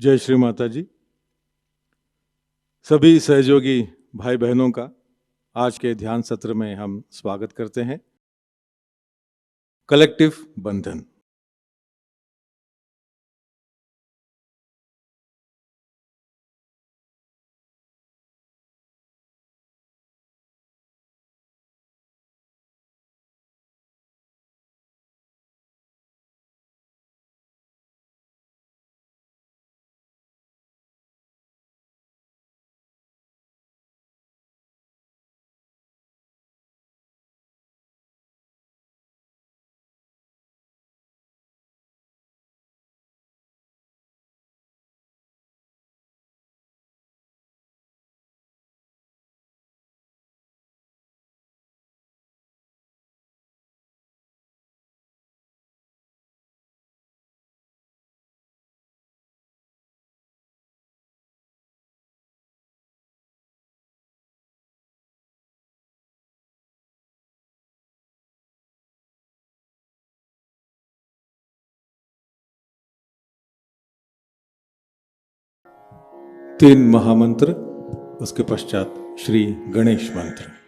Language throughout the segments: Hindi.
जय श्री माता जी। सभी सहयोगी भाई बहनों का आज के ध्यान सत्र में हम स्वागत करते हैं। कलेक्टिव बंधन। तीन महामंत्र, उसके पश्चात श्री गणेश मंत्र।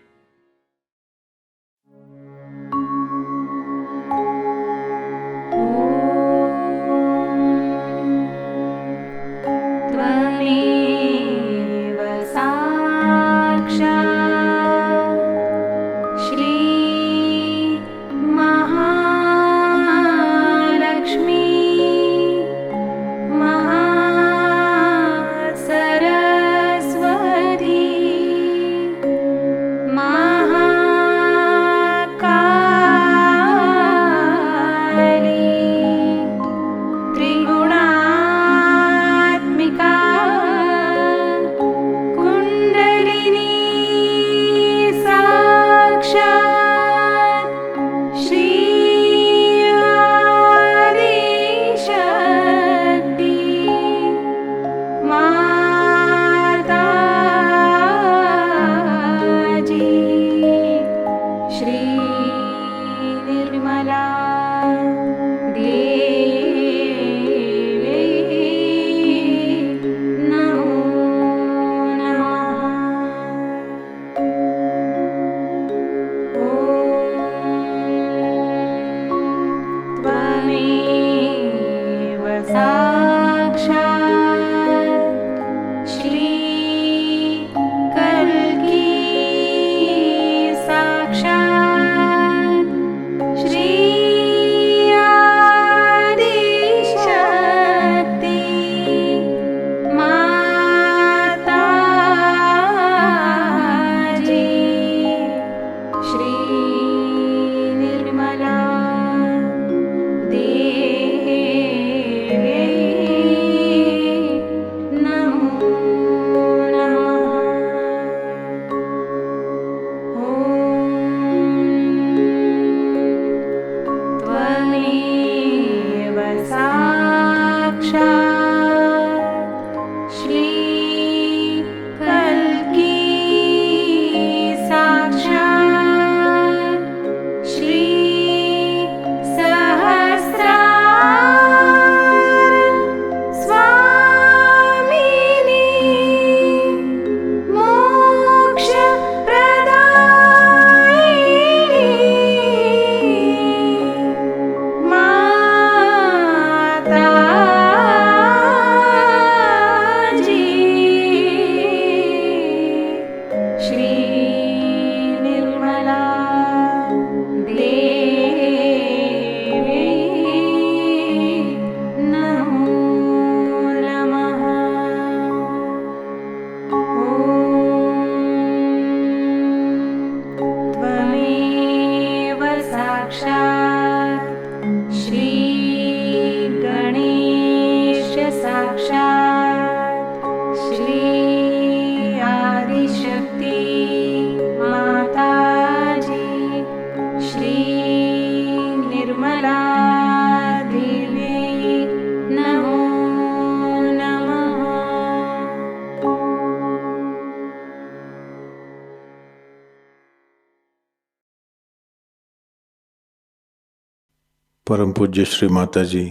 परम पूज्य श्री माता जी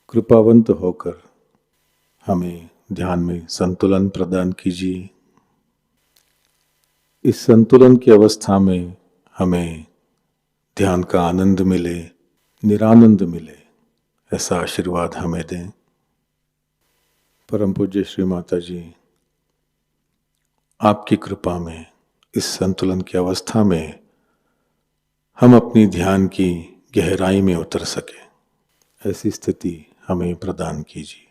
कृपावंत होकर हमें ध्यान में संतुलन प्रदान कीजिए। इस संतुलन की अवस्था में हमें ध्यान का आनंद मिले, निरानंद मिले, ऐसा आशीर्वाद हमें दें। परम पूज्य श्री माता जी, आपकी कृपा में इस संतुलन की अवस्था में हम अपनी ध्यान की गहराई में उतर सके, ऐसी स्थिति हमें प्रदान कीजिए।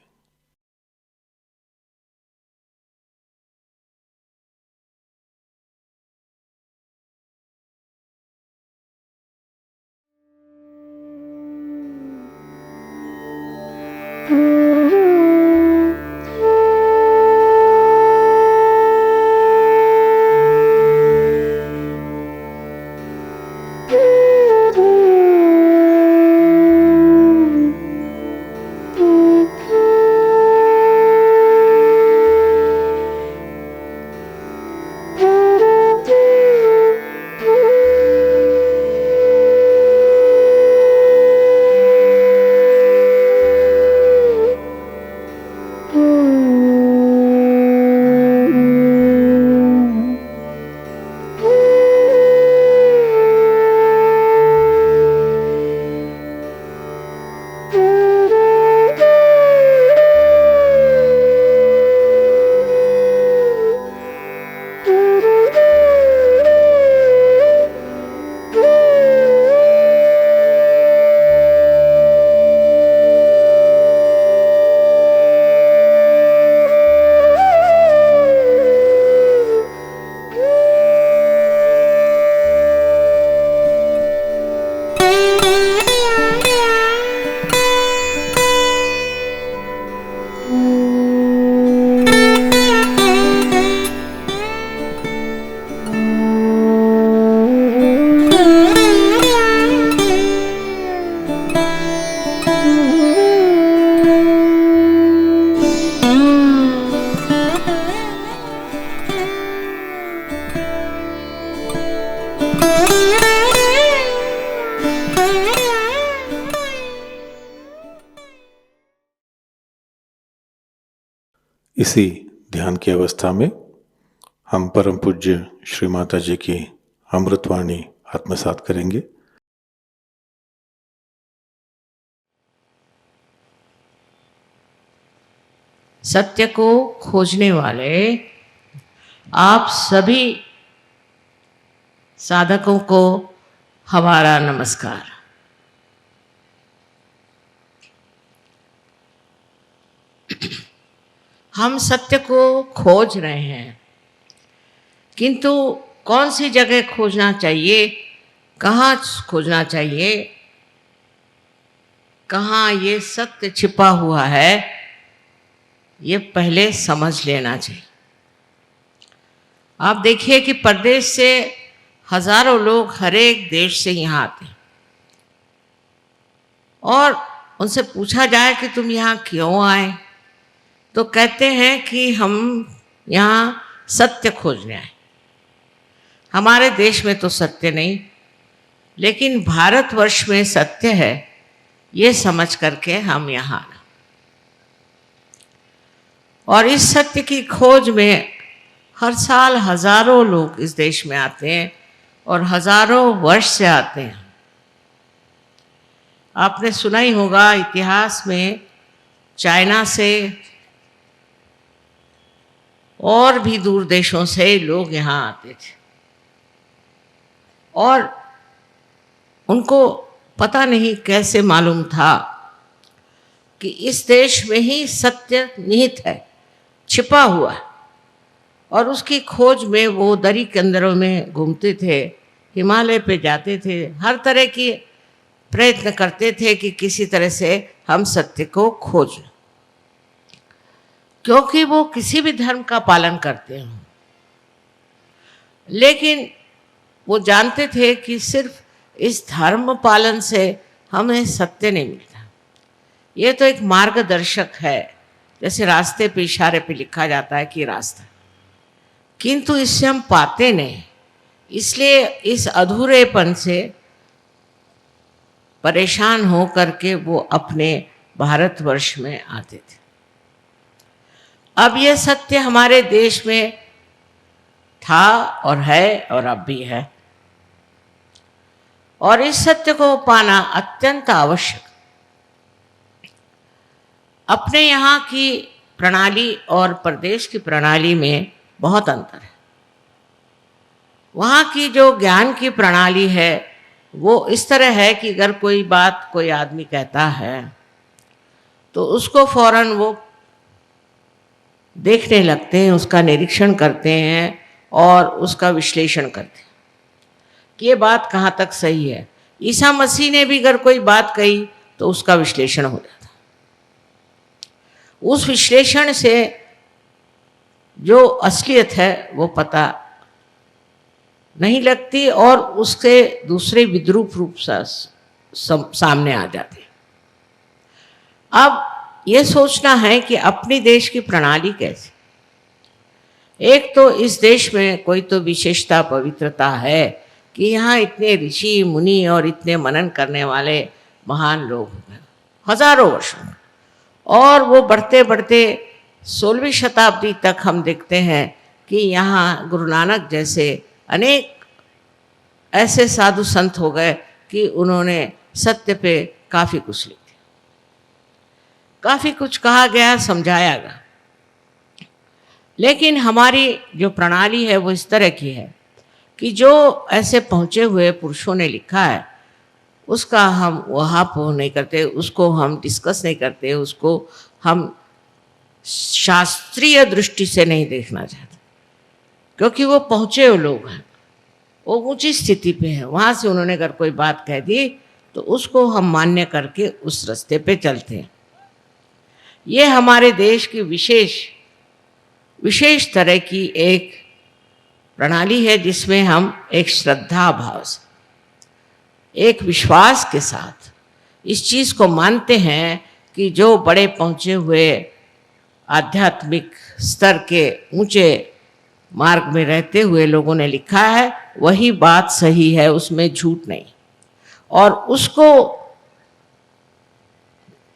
इसी ध्यान की अवस्था में हम परम पूज्य श्री माता जी की अमृतवाणी आत्मसात करेंगे। सत्य को खोजने वाले आप सभी साधकों को हमारा नमस्कार। हम सत्य को खोज रहे हैं, किंतु कौन सी जगह खोजना चाहिए, कहाँ खोजना चाहिए, कहाँ ये सत्य छिपा हुआ है, ये पहले समझ लेना चाहिए। आप देखिए कि परदेश से हजारों लोग हर एक देश से यहाँ आते हैं और उनसे पूछा जाए कि तुम यहाँ क्यों आए, तो कहते हैं कि हम यहाँ सत्य खोजने आए। हमारे देश में तो सत्य नहीं, लेकिन भारतवर्ष में सत्य है, ये समझ करके हम यहाँ आए। और इस सत्य की खोज में हर साल हजारों लोग इस देश में आते हैं और हजारों वर्ष से आते हैं। आपने सुना ही होगा इतिहास में चाइना से और भी दूर देशों से लोग यहाँ आते थे और उनको पता नहीं कैसे मालूम था कि इस देश में ही सत्य निहित है, छिपा हुआ है। और उसकी खोज में वो दरी के अंदरों में घूमते थे, हिमालय पे जाते थे, हर तरह की प्रयत्न करते थे कि किसी तरह से हम सत्य को खोज, क्योंकि वो किसी भी धर्म का पालन करते हैं, लेकिन वो जानते थे कि सिर्फ इस धर्म पालन से हमें सत्य नहीं मिलता। ये तो एक मार्गदर्शक है, जैसे रास्ते पे इशारे पे लिखा जाता है कि रास्ता, किंतु इससे हम पाते नहीं। इसलिए इस अधूरेपन से परेशान हो करके वो अपने भारतवर्ष में आते थे। अब ये सत्य हमारे देश में था और है और अब भी है, और इस सत्य को पाना अत्यंत आवश्यक। अपने यहाँ की प्रणाली और प्रदेश की प्रणाली में बहुत अंतर है। वहाँ की जो ज्ञान की प्रणाली है वो इस तरह है कि अगर कोई बात कोई आदमी कहता है तो उसको फौरन वो देखने लगते हैं, उसका निरीक्षण करते हैं और उसका विश्लेषण करते हैं कि ये बात कहाँ तक सही है। ईसा मसीह ने भी अगर कोई बात कही तो उसका विश्लेषण हो जाता। उस विश्लेषण से जो असलियत है वो पता नहीं लगती और उसके दूसरे विद्रूप रूप सामने आ जाते हैं। अब ये सोचना है कि अपनी देश की प्रणाली कैसी। एक तो इस देश में कोई तो विशेषता पवित्रता है कि यहाँ इतने ऋषि मुनि और इतने मनन करने वाले महान लोग हैं हजारों वर्षों में, और वो बढ़ते बढ़ते 16वीं शताब्दी तक हम देखते हैं कि यहाँ गुरु नानक जैसे अनेक ऐसे साधु संत हो गए कि उन्होंने सत्य पे काफ़ी कुछ लिख दिया, काफ़ी कुछ कहा गया, समझाया गया। लेकिन हमारी जो प्रणाली है वो इस तरह की है कि जो ऐसे पहुँचे हुए पुरुषों ने लिखा है उसका हम वहाँ पोह नहीं करते, उसको हम डिस्कस नहीं करते, उसको हम शास्त्रीय दृष्टि से नहीं देखना चाहते, क्योंकि वो पहुँचे हुए लोग हैं, वो ऊंची स्थिति पे हैं। वहाँ से उन्होंने अगर कोई बात कह दी तो उसको हम मान्य करके उस रास्ते पे चलते हैं। ये हमारे देश की विशेष तरह की एक प्रणाली है जिसमें हम एक श्रद्धा भाव से, एक विश्वास के साथ इस चीज़ को मानते हैं कि जो बड़े पहुँचे हुए आध्यात्मिक स्तर के ऊंचे मार्ग में रहते हुए लोगों ने लिखा है वही बात सही है, उसमें झूठ नहीं, और उसको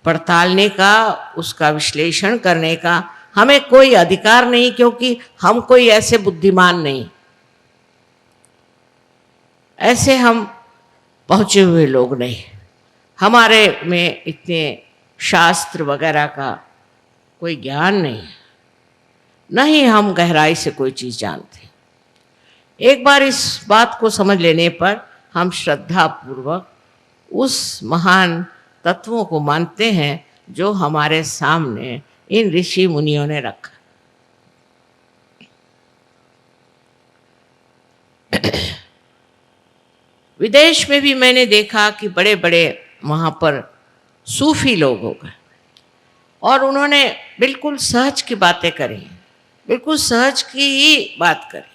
पड़तालने का, उसका विश्लेषण करने का हमें कोई अधिकार नहीं, क्योंकि हम कोई ऐसे बुद्धिमान नहीं, ऐसे हम पहुँचे हुए लोग नहीं, हमारे में इतने शास्त्र वगैरह का कोई ज्ञान नहीं है, नहीं हम गहराई से कोई चीज़ जानते। एक बार इस बात को समझ लेने पर हम श्रद्धापूर्वक उस महान तत्वों को मानते हैं जो हमारे सामने इन ऋषि मुनियों ने रखा। विदेश में भी मैंने देखा कि बड़े बड़े वहाँ पर सूफी लोग हो गए और उन्होंने बिल्कुल सहज की बातें करी, बिल्कुल सहज की ही बात करी,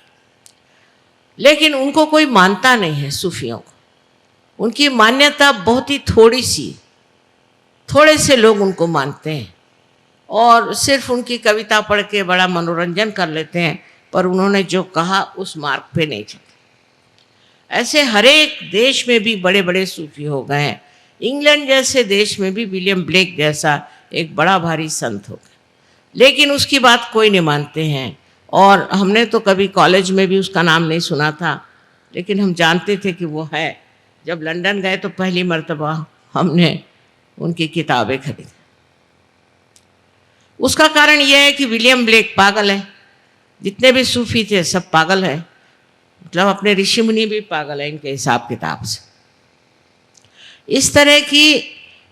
लेकिन उनको कोई मानता नहीं है। सूफियों को उनकी मान्यता बहुत ही थोड़ी सी, थोड़े से लोग उनको मानते हैं और सिर्फ उनकी कविता पढ़ के बड़ा मनोरंजन कर लेते हैं, पर उन्होंने जो कहा उस मार्ग पे नहीं चलते। ऐसे हर एक देश में भी बड़े बड़े सूफी हो गए हैं। इंग्लैंड जैसे देश में भी विलियम ब्लेक जैसा एक बड़ा भारी संत हो गया, लेकिन उसकी बात कोई नहीं मानते हैं। और हमने तो कभी कॉलेज में भी उसका नाम नहीं सुना था, लेकिन हम जानते थे कि वो है। जब लंदन गए तो पहली मर्तबा हमने उनकी किताबें खरीदी। उसका कारण यह है कि विलियम ब्लेक पागल है, जितने भी सूफी थे सब पागल है, मतलब अपने ऋषि मुनि भी पागल है इनके हिसाब किताब से। इस तरह की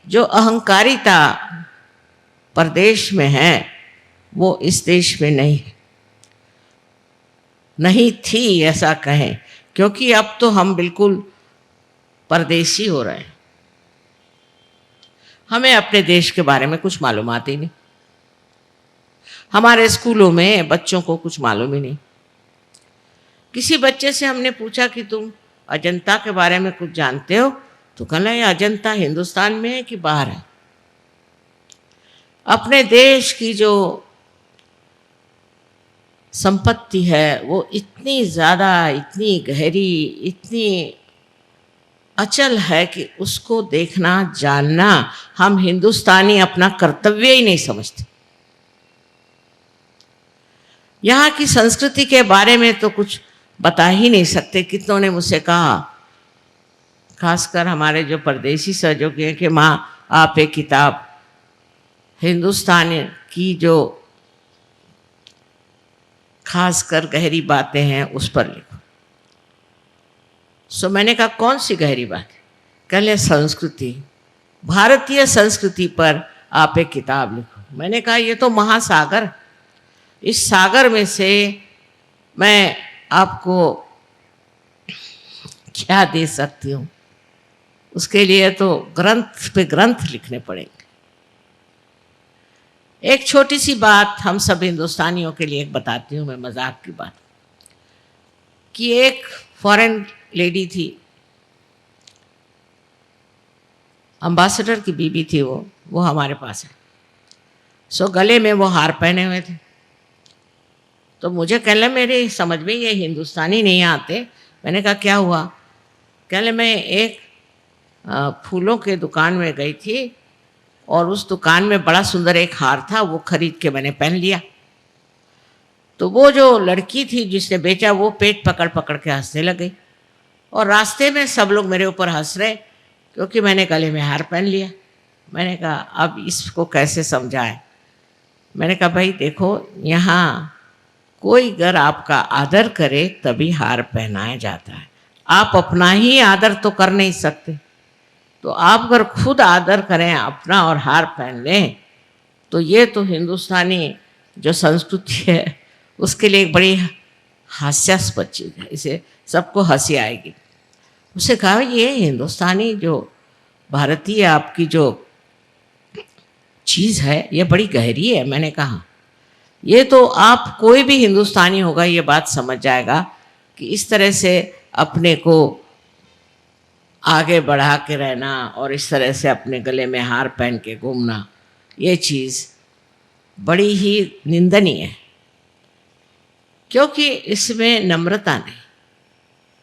जो अहंकारिता प्रदेश में है वो इस देश में नहीं थी ऐसा कहें, क्योंकि अब तो हम बिल्कुल परदेशी हो रहे हैं। हमें अपने देश के बारे में कुछ मालूमात ही नहीं, हमारे स्कूलों में बच्चों को कुछ मालूम ही नहीं। किसी बच्चे से हमने पूछा कि तुम अजंता के बारे में कुछ जानते हो, तो कहना ये अजंता हिंदुस्तान में है कि बाहर है। अपने देश की जो संपत्ति है वो इतनी ज़्यादा, इतनी गहरी, इतनी अचल है कि उसको देखना, जानना हम हिंदुस्तानी अपना कर्तव्य ही नहीं समझते। यहाँ की संस्कृति के बारे में तो कुछ बता ही नहीं सकते। कितनों ने मुझसे कहा, खासकर हमारे जो परदेशी सहयोगी हैं, कि माँ आप एक किताब हिंदुस्तान की जो खासकर गहरी बातें हैं उस पर लिखो। सो मैंने कहा कौन सी गहरी बात? कहले संस्कृति, भारतीय संस्कृति पर आप एक किताब लिखो। मैंने कहा ये तो महासागर, इस सागर में से मैं आपको क्या दे सकती हूँ? उसके लिए तो ग्रंथ पे ग्रंथ लिखने पड़ेंगे। एक छोटी सी बात हम सब हिंदुस्तानियों के लिए एक बताती हूँ मैं, मजाक की बात, कि एक फॉरेन लेडी थी, अम्बासडर की बीबी थी, वो हमारे पास है। सो गले में वो हार पहने हुए थे। तो मुझे कहले मेरे समझ में ये हिंदुस्तानी नहीं आते। मैंने कहा क्या हुआ? कहले मैं एक फूलों के दुकान में गई थी और उस दुकान में बड़ा सुंदर एक हार था, वो खरीद के मैंने पहन लिया। तो वो जो लड़की थी जिसने बेचा, वो पेट पकड़ पकड़ के हंसने लग गई और रास्ते में सब लोग मेरे ऊपर हंस रहे क्योंकि मैंने गले में हार पहन लिया। मैंने कहा अब इसको कैसे समझाएं? मैंने कहा भाई देखो, यहाँ कोई अगर आपका आदर करे तभी हार पहनाया जाता है। आप अपना ही आदर तो कर नहीं सकते, तो आप अगर खुद आदर करें अपना और हार पहन लें तो ये तो हिंदुस्तानी जो संस्कृति है उसके लिए एक बड़ी हास्यास्पद चीज़ है, इसे सबको हंसी आएगी। उससे कहा ये हिंदुस्तानी जो भारतीय आपकी जो चीज़ है ये बड़ी गहरी है। मैंने कहा ये तो आप कोई भी हिंदुस्तानी होगा ये बात समझ जाएगा कि इस तरह से अपने को आगे बढ़ा के रहना और इस तरह से अपने गले में हार पहन के घूमना, ये चीज़ बड़ी ही निंदनीय है, क्योंकि इसमें नम्रता नहीं,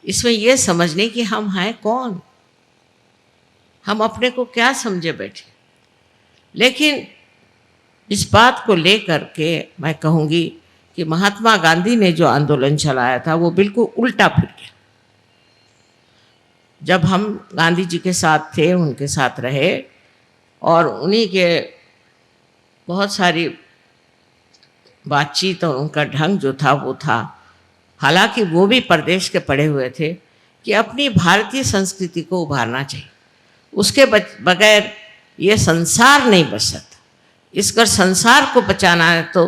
इसमें यह समझने कि हम हैं कौन, हम अपने को क्या समझे बैठे। लेकिन इस बात को लेकर के मैं कहूँगी कि महात्मा गांधी ने जो आंदोलन चलाया था वो बिल्कुल उल्टा फिर गया। जब हम गांधी जी के साथ थे, उनके साथ रहे और उन्हीं के बहुत सारी बातचीत और उनका ढंग जो था वो था, हालांकि वो भी परदेश के पढ़े हुए थे, कि अपनी भारतीय संस्कृति को उभारना चाहिए, उसके बगैर ये संसार नहीं बच सकता। इसकर संसार को बचाना है तो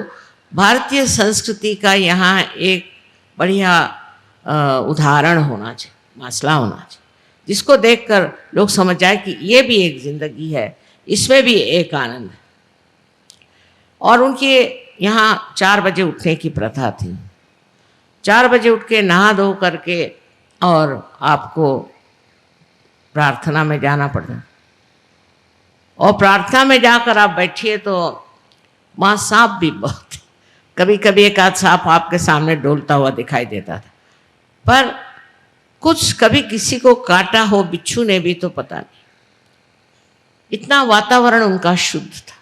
भारतीय संस्कृति का यहाँ एक बढ़िया उदाहरण होना चाहिए, मसला होना चाहिए, जिसको देखकर लोग समझ जाए कि ये भी एक ज़िंदगी है, इसमें भी एक आनंद है। और उनके यहाँ 4 बजे उठने की प्रथा थी। 4 बजे उठ के नहा धो करके और आपको प्रार्थना में जाना पड़ता, और प्रार्थना में जाकर आप बैठिए तो वहाँ सांप भी बहुत, कभी कभी एक आध सांप आपके सामने डोलता हुआ दिखाई देता था, पर कुछ कभी किसी को काटा हो बिच्छू ने भी तो पता नहीं। इतना वातावरण उनका शुद्ध था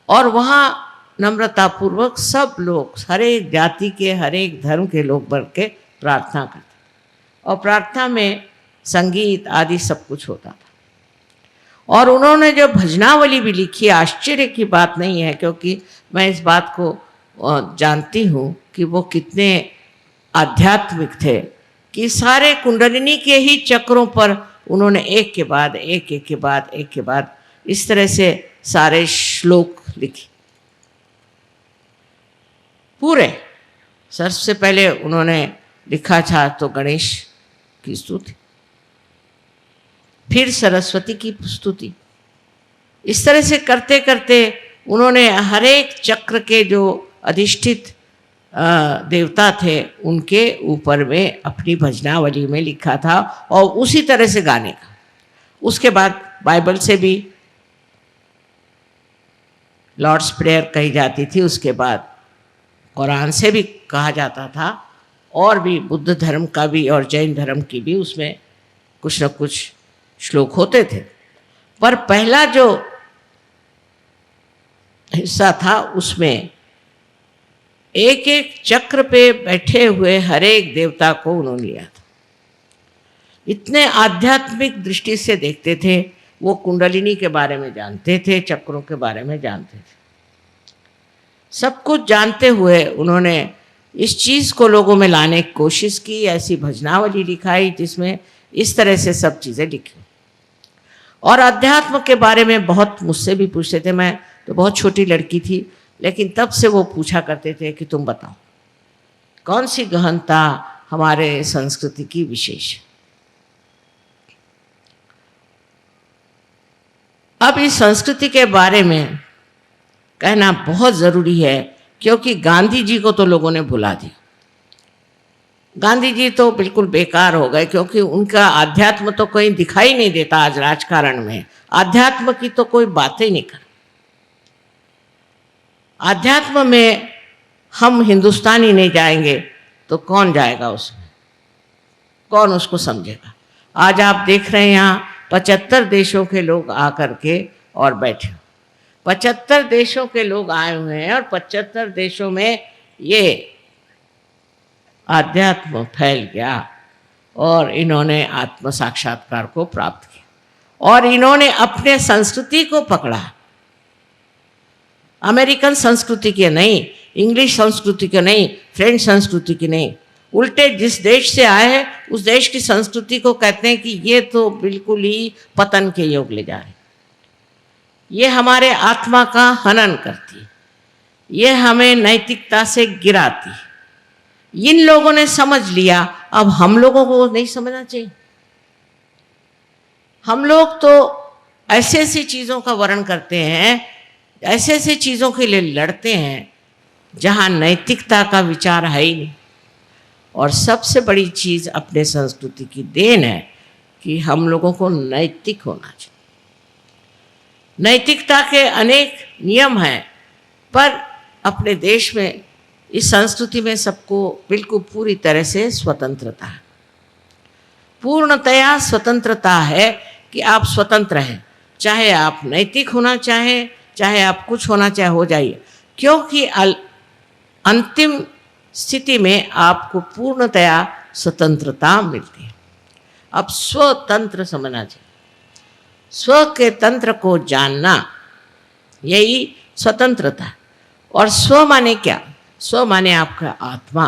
और वहाँ नम्रतापूर्वक सब लोग, हर एक जाति के, हर एक धर्म के लोग बढ़ के प्रार्थना करते और प्रार्थना में संगीत आदि सब कुछ होता था। और उन्होंने जो भजनावली भी लिखी, आश्चर्य की बात नहीं है क्योंकि मैं इस बात को जानती हूँ कि वो कितने आध्यात्मिक थे, कि सारे कुंडलिनी के ही चक्रों पर उन्होंने एक के बाद एक, एक के बाद एक के बाद इस तरह से सारे श्लोक लिखे पूरे। सबसे पहले उन्होंने लिखा था तो गणेश की स्तुति, फिर सरस्वती की स्तुति। इस तरह से करते करते उन्होंने हर एक चक्र के जो अधिष्ठित देवता थे उनके ऊपर में अपनी भजनावली में लिखा था और उसी तरह से गाने का। उसके बाद बाइबल से भी लॉर्ड्स प्रेयर कही जाती थी, उसके बाद कुरान से भी कहा जाता था, और भी बुद्ध धर्म का भी और जैन धर्म की भी उसमें कुछ न कुछ श्लोक होते थे, पर पहला जो हिस्सा था उसमें एक एक चक्र पे बैठे हुए हर एक देवता को उन्होंने लिया था। इतने आध्यात्मिक दृष्टि से देखते थे, वो कुंडलिनी के बारे में जानते थे, चक्रों के बारे में जानते थे। सब कुछ जानते हुए उन्होंने इस चीज़ को लोगों में लाने की कोशिश की, ऐसी भजनावली लिखाई जिसमें इस तरह से सब चीज़ें लिखी। और अध्यात्म के बारे में बहुत मुझसे भी पूछते थे। मैं तो बहुत छोटी लड़की थी, लेकिन तब से वो पूछा करते थे कि तुम बताओ कौन सी गहनता हमारे संस्कृति की विशेष है। अब इस संस्कृति के बारे में कहना बहुत ज़रूरी है, क्योंकि गांधी जी को तो लोगों ने भुला दिया। गांधी जी तो बिल्कुल बेकार हो गए, क्योंकि उनका अध्यात्म तो कहीं दिखाई नहीं देता। आज राजकारण में अध्यात्म की तो कोई बात ही नहीं कर। अध्यात्म में हम हिंदुस्तानी नहीं जाएंगे तो कौन जाएगा उसमें, कौन उसको समझेगा। आज आप देख रहे हैं यहाँ 75 देशों के लोग आकर के और बैठे। 75 देशों के लोग आए हुए हैं और 75 देशों में ये आध्यात्म फैल गया और इन्होंने आत्म साक्षात्कार को प्राप्त किया और इन्होंने अपने संस्कृति को पकड़ा। अमेरिकन संस्कृति के नहीं, इंग्लिश संस्कृति के नहीं, फ्रेंच संस्कृति की नहीं, उल्टे जिस देश से आए हैं उस देश की संस्कृति को कहते हैं कि ये तो बिल्कुल ही पतन के योग ले जा रहे, ये हमारे आत्मा का हनन करती, ये हमें नैतिकता से गिराती। इन लोगों ने समझ लिया, अब हम लोगों को नहीं समझना चाहिए। हम लोग तो ऐसे ऐसी चीज़ों का वर्णन करते हैं, ऐसे ऐसे चीज़ों के लिए लड़ते हैं जहाँ नैतिकता का विचार है ही नहीं। और सबसे बड़ी चीज़ अपने संस्कृति की देन है कि हम लोगों को नैतिक होना चाहिए। नैतिकता के अनेक नियम हैं, पर अपने देश में इस संस्कृति में सबको बिल्कुल पूरी तरह से स्वतंत्रता है, पूर्णतया स्वतंत्रता है कि आप स्वतंत्र हैं। चाहे आप नैतिक होना चाहें, चाहे आप कुछ होना चाहे, हो जाइए, क्योंकि अंतिम स्थिति में आपको पूर्णतया स्वतंत्रता मिलती है। अब स्वतंत्र समझना चाहिए, स्व के तंत्र को जानना, यही स्वतंत्रता। और स्व माने क्या? स्व माने आपका आत्मा।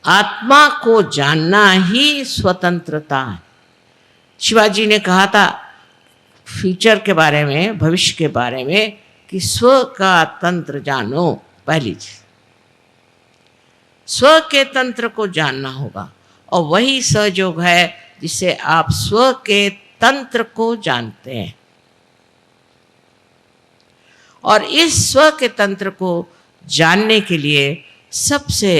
आत्मा को जानना ही स्वतंत्रता है। शिवाजी ने कहा था फ्यूचर के बारे में, भविष्य के बारे में, कि स्व का तंत्र जानो। पहली चीज स्व के तंत्र को जानना होगा, और वही सहयोग है जिससे आप स्व के तंत्र को जानते हैं। और इस स्व के तंत्र को जानने के लिए सबसे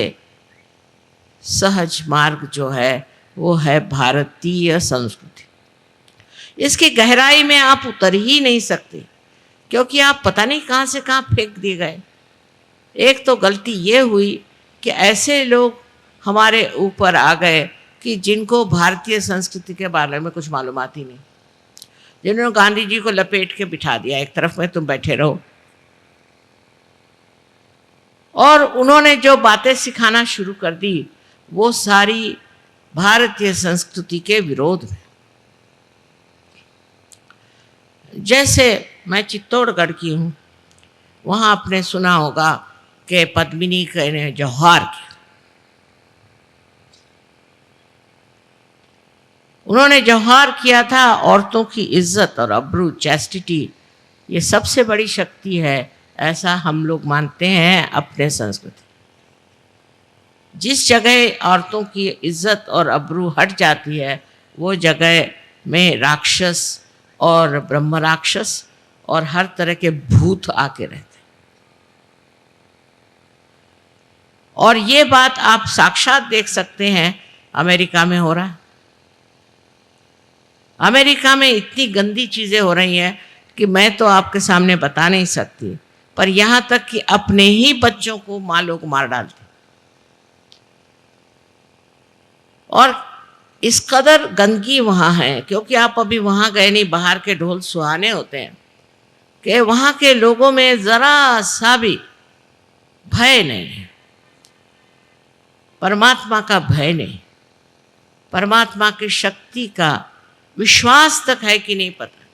सहज मार्ग जो है वो है भारतीय संस्कृति। इसकी गहराई में आप उतर ही नहीं सकते, क्योंकि आप पता नहीं कहाँ से कहाँ फेंक दिए गए। एक तो गलती ये हुई कि ऐसे लोग हमारे ऊपर आ गए कि जिनको भारतीय संस्कृति के बारे में कुछ मालूमात ही नहीं, जिन्होंने गांधी जी को लपेट के बिठा दिया एक तरफ में, तुम बैठे रहो। और उन्होंने जो बातें सिखाना शुरू कर दी वो सारी भारतीय संस्कृति के विरोध में। जैसे मैं चित्तौड़गढ़ की हूँ, वहाँ आपने सुना होगा कि पद्मिनी ने जौहर किया। उन्होंने जौहर किया था औरतों की इज्जत और अब्रू, चैस्टिटी, ये सबसे बड़ी शक्ति है, ऐसा हम लोग मानते हैं अपने संस्कृति। जिस जगह औरतों की इज्जत और अब्रू हट जाती है वो जगह में राक्षस और ब्रह्म राक्षस और हर तरह के भूत आके रहते हैं। और ये बात आप साक्षात देख सकते हैं अमेरिका में हो रहा है। अमेरिका में इतनी गंदी चीज़ें हो रही हैं कि मैं तो आपके सामने बता नहीं सकती, पर यहाँ तक कि अपने ही बच्चों को माँ लोग मार डालते। और इस कदर गंदगी वहाँ है, क्योंकि आप अभी वहाँ गए नहीं, बाहर के ढोल सुहाने होते हैं, कि वहाँ के लोगों में ज़रा सा भी भय नहीं है, परमात्मा का भय नहीं, परमात्मा की शक्ति का विश्वास तक है कि नहीं पता।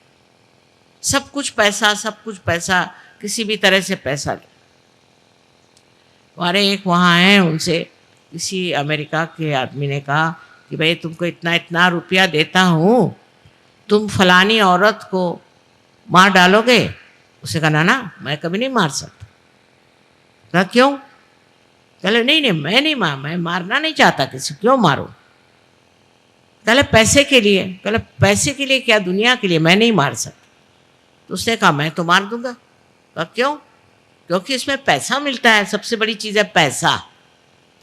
सब कुछ पैसा, सब कुछ पैसा, किसी भी तरह से पैसा ले। हमारे एक वहाँ हैं, उनसे किसी अमेरिका के आदमी ने कहा कि भाई तुमको इतना इतना रुपया देता हूँ, तुम फलानी औरत को मार डालोगे? उसे कहा ना मैं कभी नहीं मार सकता। कहा क्यों? कहले नहीं मैं मारना नहीं चाहता किसी, क्यों मारूं? कहले पैसे के लिए। कहले पैसे के लिए क्या? दुनिया के लिए मैं नहीं मार सकता। तो उसने कहा मैं तो मार दूंगा। कहा क्यों? क्योंकि इसमें पैसा मिलता है, सबसे बड़ी चीज़ है पैसा।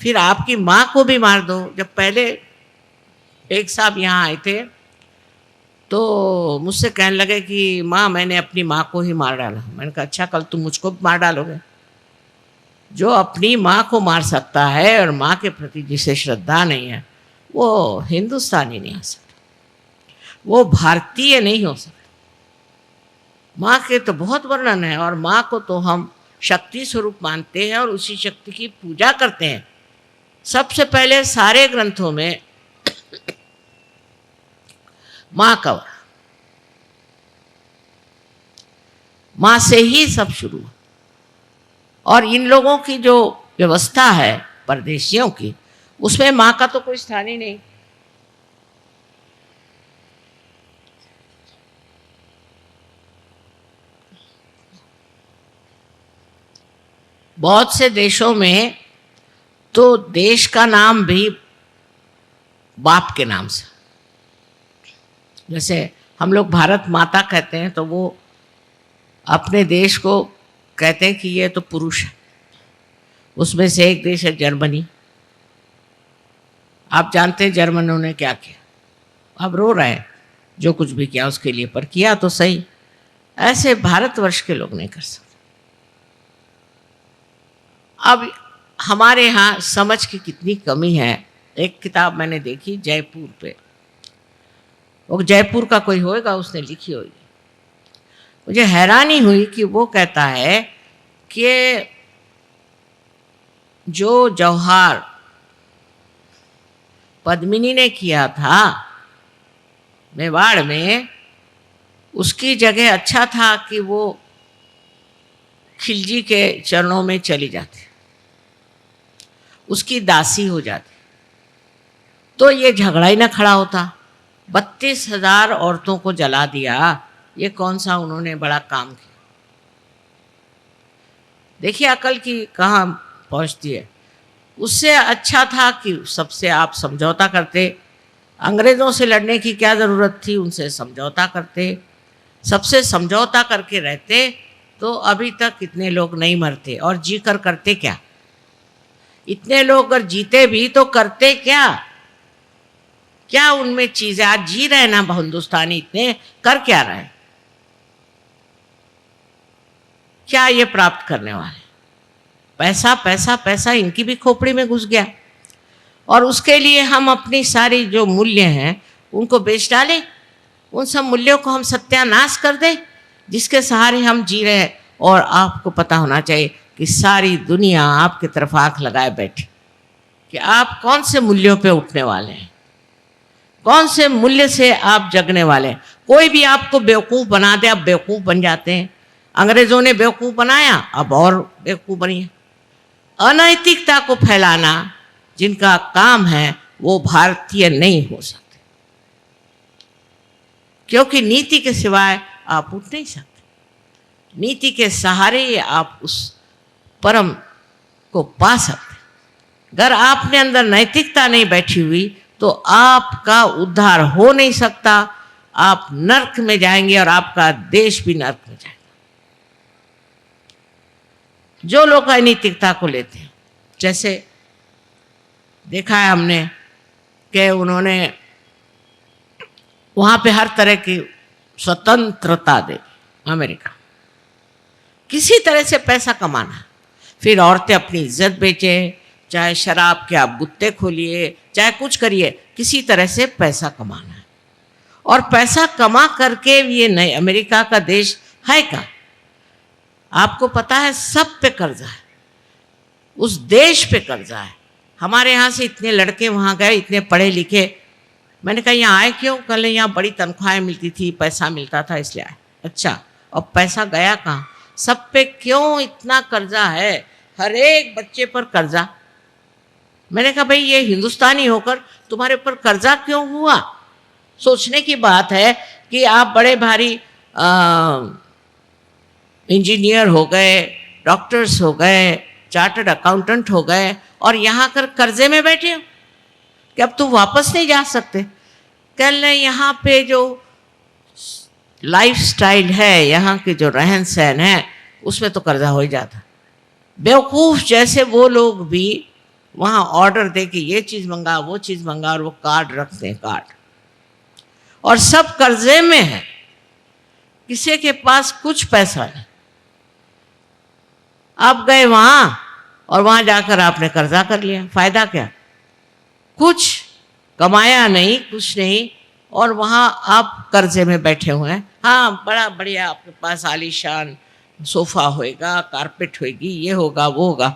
फिर आपकी माँ को भी मार दो। जब पहले एक साहब यहाँ आए थे तो मुझसे कहने लगे कि माँ मैंने अपनी माँ को ही मार डाला। मैंने कहा अच्छा, कल तुम मुझको भी मार डालोगे? जो अपनी माँ को मार सकता है और माँ के प्रति जिसे श्रद्धा नहीं है, वो हिंदुस्तानी नहीं हो सकता, वो भारतीय नहीं हो सकता। माँ के तो बहुत वर्णन है, और माँ को तो हम शक्ति स्वरूप मानते हैं और उसी शक्ति की पूजा करते हैं। सबसे पहले सारे ग्रंथों में माँ का, माँ से ही सब शुरू। और इन लोगों की जो व्यवस्था है परदेशियों की, उसमें माँ का तो कोई स्थान ही नहीं। बहुत से देशों में तो देश का नाम भी बाप के नाम से, जैसे हम लोग भारत माता कहते हैं तो वो अपने देश को कहते हैं कि ये तो पुरुष है। उसमें से एक देश है जर्मनी। आप जानते हैं जर्मनों ने क्या किया? अब रो रहे हैं जो कुछ भी किया उसके लिए, पर किया तो सही। ऐसे भारतवर्ष के लोग नहीं कर सकते। अब हमारे यहाँ समझ की कितनी कमी है। एक किताब मैंने देखी जयपुर पे, वो जयपुर का कोई होएगा, उसने लिखी होगी। मुझे हैरानी हुई कि वो कहता है कि जो जौहर पद्मिनी ने किया था मेवाड़ में, उसकी जगह अच्छा था कि वो खिलजी के चरणों में चली जाती, उसकी दासी हो जाती, तो ये झगड़ा ही ना खड़ा होता। 32,000 औरतों को जला दिया, ये कौन सा उन्होंने बड़ा काम किया? देखिए अकल की कहाँ पहुँचती है। उससे अच्छा था कि सबसे आप समझौता करते। अंग्रेज़ों से लड़ने की क्या ज़रूरत थी? उनसे समझौता करते, सबसे समझौता करके रहते, तो अभी तक इतने लोग नहीं मरते। और जी कर करते क्या? इतने लोग अगर जीते भी तो करते क्या? क्या उनमें चीज़ें? आज जी रहे ना हिंदुस्तानी, इतने कर क्या रहे? क्या ये प्राप्त करने वाले? पैसा पैसा पैसा इनकी भी खोपड़ी में घुस गया, और उसके लिए हम अपनी सारी जो मूल्य हैं उनको बेच डालें। उन सब मूल्यों को हम सत्यानाश कर दें जिसके सहारे हम जी रहे हैं। और आपको पता होना चाहिए कि सारी दुनिया आपकी तरफ आंख लगाए बैठी कि आप कौन से मूल्यों पे उठने वाले हैं, कौन से मूल्य से आप जगने वाले हैं। कोई भी आपको बेवकूफ़ बना दे, आप बेवकूफ़ बन जाते हैं। अंग्रेज़ों ने बेवकूफ़ बनाया, अब और बेवकूफ़ बनिए। अनैतिकता को फैलाना जिनका काम है वो भारतीय नहीं हो सकते, क्योंकि नीति के सिवाय आप उठ नहीं सकते। नीति के सहारे आप उस परम को पा सकते। अगर आपने अंदर नैतिकता नहीं बैठी हुई तो आपका उद्धार हो नहीं सकता। आप नर्क में जाएंगे और आपका देश भी नर्क में जाएगा। जो लोग अनैतिकता को लेते हैं, जैसे देखा है हमने कि उन्होंने वहाँ पे हर तरह की स्वतंत्रता दे, अमेरिका किसी तरह से पैसा कमाना, फिर औरतें अपनी इज्जत बेचे, चाहे शराब के आप गुत्ते खोलिए, चाहे कुछ करिए, किसी तरह से पैसा कमाना है। और पैसा कमा करके ये नए अमेरिका का देश है का, आपको पता है सब पे कर्जा है, उस देश पे कर्जा है। हमारे यहाँ से इतने लड़के वहाँ गए, इतने पढ़े लिखे, मैंने कहा यहाँ आए क्यों? कल यहाँ बड़ी तनख्वाहें मिलती थी, पैसा मिलता था इसलिए आए। अच्छा, और पैसा गया कहाँ? सब पे क्यों इतना कर्जा है? हर एक बच्चे पर कर्जा। मैंने कहा भाई ये हिंदुस्तानी होकर तुम्हारे ऊपर कर्जा क्यों हुआ? सोचने की बात है कि आप बड़े भारी इंजीनियर हो गए, डॉक्टर्स हो गए, चार्टर्ड अकाउंटेंट हो गए, और यहाँ कर कर्जे में बैठे हो कि अब तुम वापस नहीं जा सकते। कल ने यहाँ पे जो लाइफस्टाइल है, यहाँ के जो रहन सहन है, उसमें तो कर्जा हो ही जाता। बेवकूफ़ जैसे वो लोग भी वहाँ ऑर्डर दे के ये चीज़ मंगा, वो चीज़ मंगा, और वो कार्ड रखते हैं, कार्ड, और सब कर्जे में है। किसी के पास कुछ पैसा नहीं। आप गए वहाँ और वहाँ जाकर आपने कर्जा कर लिया, फ़ायदा क्या? कुछ कमाया नहीं, कुछ नहीं, और वहाँ आप कर्जे में बैठे हुए हैं। हाँ, बड़ा बढ़िया आपके पास आलीशान सोफ़ा होएगा, कारपेट होएगी, ये होगा वो होगा,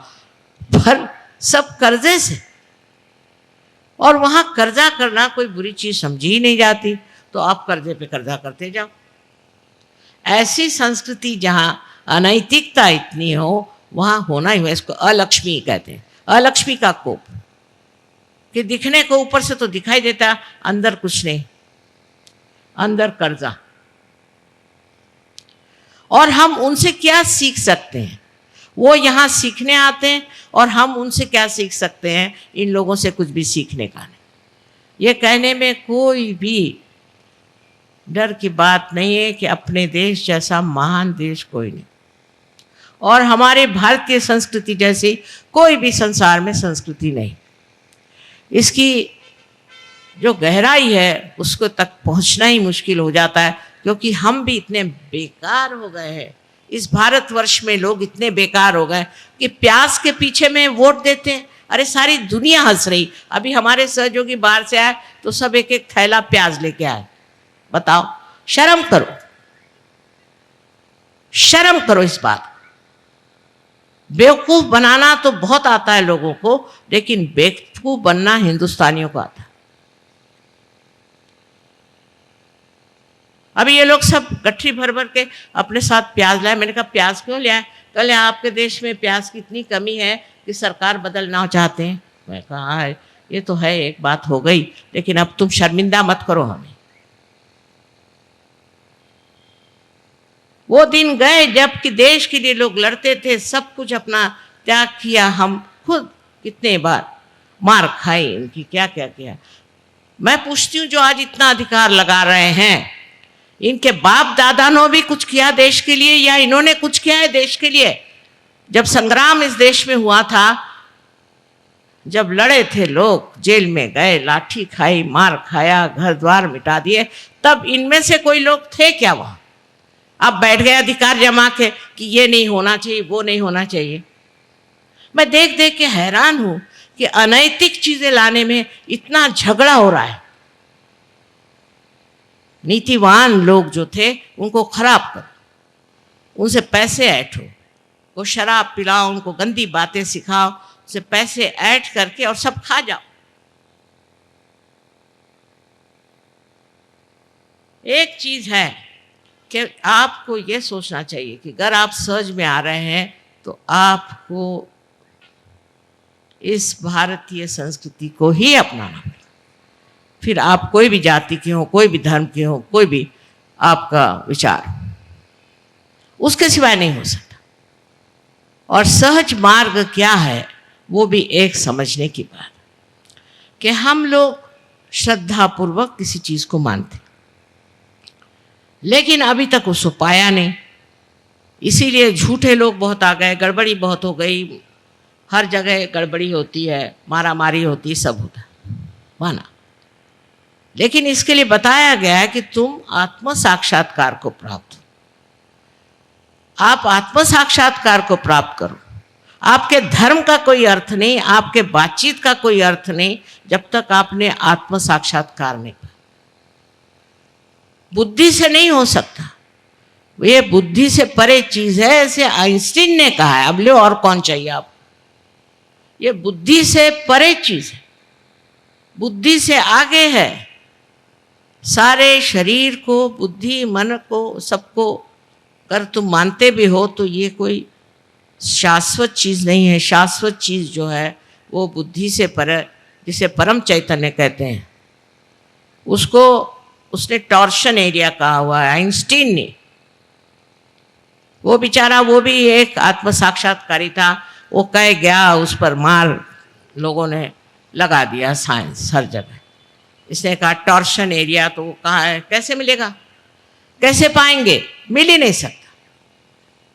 पर सब कर्जे से। और वहाँ कर्जा करना कोई बुरी चीज़ समझी ही नहीं जाती, तो आप कर्जे पे कर्जा करते जाओ। ऐसी संस्कृति जहाँ अनैतिकता इतनी हो, वहाँ होना ही है। इसको अलक्ष्मी कहते हैं, अलक्ष्मी का कोप, कि दिखने को ऊपर से तो दिखाई देता, अंदर कुछ नहीं, अंदर कर्जा। और हम उनसे क्या सीख सकते हैं? वो यहाँ सीखने आते हैं, और हम उनसे क्या सीख सकते हैं? इन लोगों से कुछ भी सीखने का नहीं। ये कहने में कोई भी डर की बात नहीं है कि अपने देश जैसा महान देश कोई नहीं, और हमारे भारतीय संस्कृति जैसी कोई भी संसार में संस्कृति नहीं। इसकी जो गहराई है उसको तक पहुंचना ही मुश्किल हो जाता है, क्योंकि हम भी इतने बेकार हो गए हैं। इस भारतवर्ष में लोग इतने बेकार हो गए कि प्याज के पीछे में वोट देते हैं। अरे सारी दुनिया हंस रही। अभी हमारे सहयोगी बाहर से आए तो सब एक एक थैला प्याज लेके आए। बताओ, शर्म करो, शर्म करो इस बात। बेवकूफ बनाना तो बहुत आता है लोगों को, लेकिन बेवकूफ बनना हिंदुस्तानियों को आता है। अभी ये लोग सब गठरी भर भर के अपने साथ प्याज लाए। मैंने कहा प्याज क्यों लाए? कल आपके देश में प्याज की इतनी कमी है कि सरकार बदलना चाहते हैं। मैं कहा ये तो है, एक बात हो गई, लेकिन अब तुम शर्मिंदा मत करो हमें। वो दिन गए जबकि देश के लिए लोग लड़ते थे, सब कुछ अपना त्याग किया। हम खुद कितने बार मार खाई इनकी, क्या क्या किया। मैं पूछती हूँ जो आज इतना अधिकार लगा रहे हैं, इनके बाप दादा ने भी कुछ किया देश के लिए, या इन्होंने कुछ किया है देश के लिए? जब संग्राम इस देश में हुआ था, जब लड़े थे लोग, जेल में गए, लाठी खाई, मार खाया, घर द्वार मिटा दिए, तब इनमें से कोई लोग थे क्या वहां? अब बैठ गए अधिकार जमा के कि ये नहीं होना चाहिए, वो नहीं होना चाहिए। मैं देख देख के हैरान हूं कि अनैतिक चीजें लाने में इतना झगड़ा हो रहा है। नीतिवान लोग जो थे उनको खराब करो, उनसे पैसे ऐंठो, को शराब पिलाओ, उनको गंदी बातें सिखाओ, उनसे पैसे ऐंठ करके और सब खा जाओ। एक चीज है कि आपको ये सोचना चाहिए कि अगर आप सहज में आ रहे हैं तो आपको इस भारतीय संस्कृति को ही अपनाना पड़ेगा। फिर आप कोई भी जाति के हो, कोई भी धर्म के हो, कोई भी आपका विचार, उसके सिवाय नहीं हो सकता। और सहज मार्ग क्या है वो भी एक समझने की बात, कि हम लोग श्रद्धापूर्वक किसी चीज को मानते, लेकिन अभी तक उसको पाया नहीं। इसीलिए झूठे लोग बहुत आ गए, गड़बड़ी बहुत हो गई, हर जगह गड़बड़ी होती है, मारा मारी होती है, सब होता है, माना। लेकिन इसके लिए बताया गया है कि तुम आत्म साक्षात्कार को प्राप्त, आप आत्म साक्षात्कार को प्राप्त करो। आपके धर्म का कोई अर्थ नहीं, आपके बातचीत का कोई अर्थ नहीं जब तक आपने आत्म साक्षात्कार नहीं किया। बुद्धि से नहीं हो सकता, ये बुद्धि से परे चीज है, ऐसे आइंस्टीन ने कहा है। अब लो और कौन चाहिए आप, ये बुद्धि से परे चीज है, बुद्धि से आगे है। सारे शरीर को, बुद्धि, मन को, सबको अगर तुम मानते भी हो तो ये कोई शाश्वत चीज नहीं है। शाश्वत चीज जो है वो बुद्धि से परे, जिसे परम चैतन्य कहते हैं, उसको उसने टॉर्शन एरिया कहा हुआ है आइंस्टीन ने। वो बेचारा, वो भी एक आत्म साक्षात्कारी था, वो कह गया, उस पर मार लोगों ने लगा दिया, साइंस हर जगह। इसने कहा टॉर्शन एरिया, तो वो कहा है कैसे मिलेगा, कैसे पाएंगे, मिल ही नहीं सकता,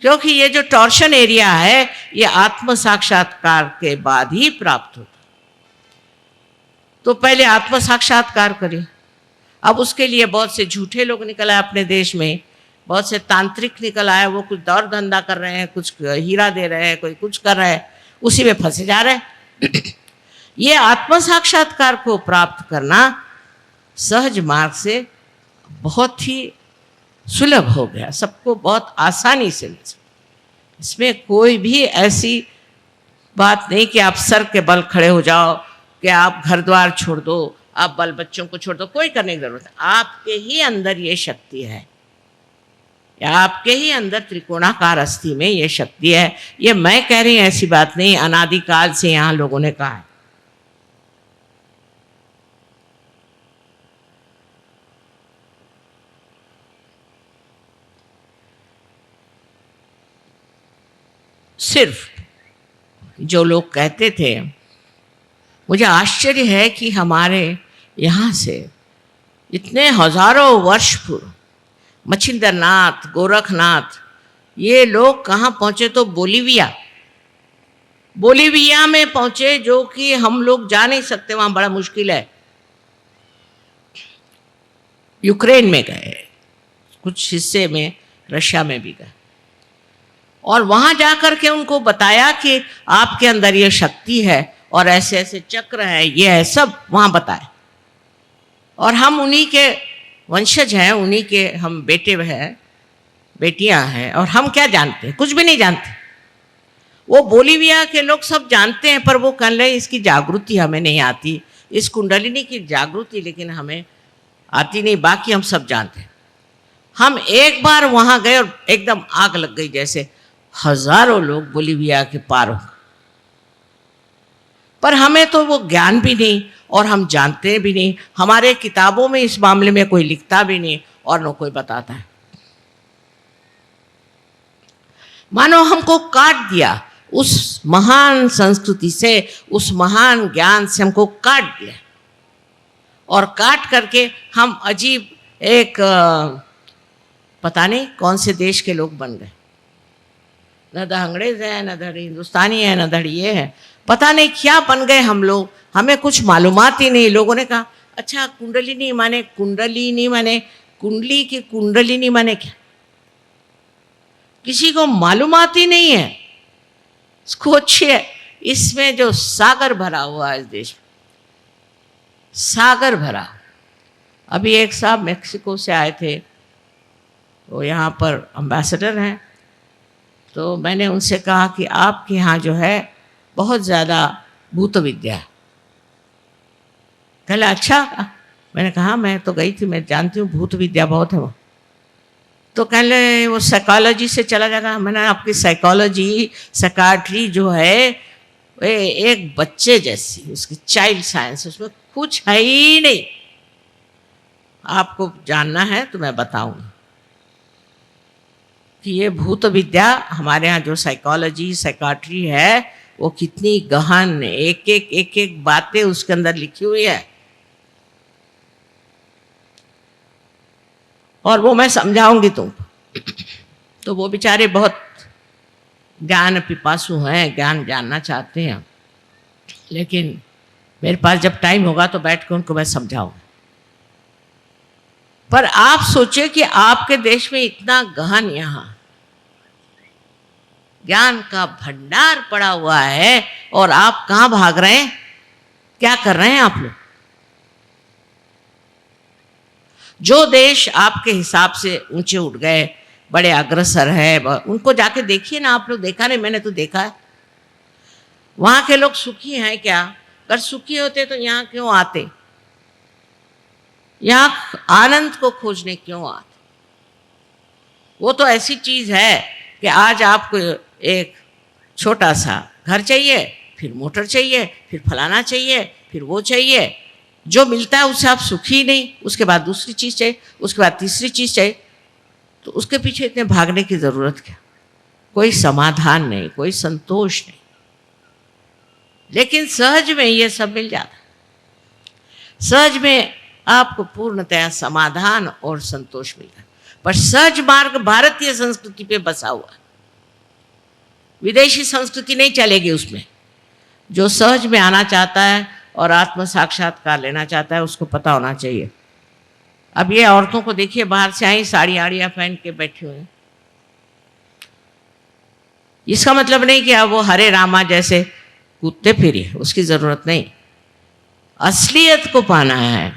क्योंकि ये जो टॉर्शन एरिया है ये आत्म साक्षात्कार के बाद ही प्राप्त होता। तो पहले आत्म साक्षात्कार करिए। अब उसके लिए बहुत से झूठे लोग निकल आए अपने देश में, बहुत से तांत्रिक निकल आए, वो कुछ दौर धंधा कर रहे हैं, कुछ हीरा दे रहे हैं, कोई कुछ कर रहे हैं, उसी में फंसे जा रहे हैं। ये आत्म साक्षात्कार को प्राप्त करना सहज मार्ग से बहुत ही सुलभ हो गया, सबको बहुत आसानी से मिल सकता। इसमें कोई भी ऐसी बात नहीं कि आप सर के बल खड़े हो जाओ, कि आप घर द्वार छोड़ दो, आप बाल बच्चों को छोड़ दो, कोई करने की जरूरत है। आपके ही अंदर ये शक्ति है, आपके ही अंदर त्रिकोणाकार अस्थि में ये शक्ति है। ये मैं कह रही हूं, ऐसी बात नहीं, अनादिकाल से यहाँ लोगों ने कहा है। सिर्फ जो लोग कहते थे, मुझे आश्चर्य है कि हमारे यहाँ से इतने हजारों वर्ष पूर्व मच्छिंद्रनाथ, गोरखनाथ, ये लोग कहाँ पहुँचे, तो बोलीविया में पहुँचे, जो कि हम लोग जा नहीं सकते, वहाँ बड़ा मुश्किल है। यूक्रेन में गए, कुछ हिस्से में रशिया में भी गए, और वहाँ जा कर के उनको बताया कि आपके अंदर ये शक्ति है और ऐसे ऐसे चक्र है, ये है, सब वहाँ बताए। और हम उन्हीं के वंशज हैं, उन्हीं के हम बेटे हैं, बेटियां हैं, और हम क्या जानते हैं, कुछ भी नहीं जानते। वो बोलीविया के लोग सब जानते हैं, पर वो कह रहे हैं इसकी जागृति हमें नहीं आती, इस कुंडलिनी की जागृति लेकिन हमें आती नहीं, बाकी हम सब जानते हैं। हम एक बार वहाँ गए और एकदम आग लग गई, जैसे हजारों लोग बोलीविया के पार हो, पर हमें तो वो ज्ञान भी नहीं और हम जानते भी नहीं। हमारे किताबों में इस मामले में कोई लिखता भी नहीं और न कोई बताता है। मानो हमको काट दिया, उस महान संस्कृति से, उस महान ज्ञान से हमको काट दिया, और काट करके हम अजीब एक पता नहीं कौन से देश के लोग बन गए। न तो अंग्रेज है, न धड़ हिंदुस्तानी है, न धड़ ये है, पता नहीं क्या बन गए हम लोग, हमें कुछ मालूमात ही नहीं। लोगों ने कहा अच्छा कुंडलिनी माने, कुंडलिनी माने कुंडली की, कुंडलिनी माने क्या, किसी को मालूमात ही नहीं है। सोचिए, इसमें जो सागर भरा हुआ है इस देश में, सागर भरा। अभी एक साहब मेक्सिको से आए थे, वो यहाँ पर एम्बेसडर हैं, तो मैंने उनसे कहा कि आपके यहाँ जो है बहुत ज़्यादा भूत विद्या है। कहला अच्छा, मैंने कहा मैं तो गई थी, मैं जानती हूँ भूत विद्या बहुत है वो। तो कहले वो साइकोलॉजी से चला जाएगा। मैंने आपकी साइकोलॉजी, साइकाट्री जो है वो एक बच्चे जैसी, उसकी चाइल्ड साइंस, उसमें कुछ है ही नहीं। आपको जानना है तो मैं बताऊँगी कि ये भूत विद्या, हमारे यहाँ जो साइकोलॉजी, साइकाट्री है, वो कितनी गहन, एक एक बातें उसके अंदर लिखी हुई है, और वो मैं समझाऊंगी तुमको। तो वो बेचारे बहुत ज्ञान पिपासु हैं, ज्ञान जानना चाहते हैं, लेकिन मेरे पास जब टाइम होगा तो बैठ कर उनको मैं समझाऊंगा। पर आप सोचिए कि आपके देश में इतना गहन, यहाँ ज्ञान का भंडार पड़ा हुआ है और आप कहाँ भाग रहे हैं? क्या कर रहे हैं आप लोग? जो देश आपके हिसाब से ऊंचे उठ गए, बड़े अग्रसर है, उनको जाके देखिए ना आप लोग। देखा नहीं? मैंने तो देखा है। वहां के लोग सुखी हैं क्या? अगर सुखी होते तो यहाँ क्यों आते? यहाँ आनंद को खोजने क्यों आते? वो तो ऐसी चीज है कि आज आपको एक छोटा सा घर चाहिए, फिर मोटर चाहिए, फिर फलाना चाहिए, फिर वो चाहिए। जो मिलता है उससे आप सुखी नहीं, उसके बाद दूसरी चीज चाहिए, उसके बाद तीसरी चीज चाहिए। तो उसके पीछे इतने भागने की जरूरत क्या? कोई समाधान नहीं, कोई संतोष नहीं। लेकिन सहज में ये सब मिल जाता है। सहज में आपको पूर्णतया समाधान और संतोष मिलता है। पर सहज मार्ग भारतीय संस्कृति पे बसा हुआ है, विदेशी संस्कृति नहीं चलेगी उसमें। जो सहज में आना चाहता है और आत्म साक्षात्कार लेना चाहता है, उसको पता होना चाहिए। अब ये औरतों को देखिए, बाहर से आई साड़ी आड़ियाँ पहन के बैठी हुई हैं। इसका मतलब नहीं कि अब वो हरे रामा जैसे कूदते फिरिए, उसकी ज़रूरत नहीं। असलियत को पाना है,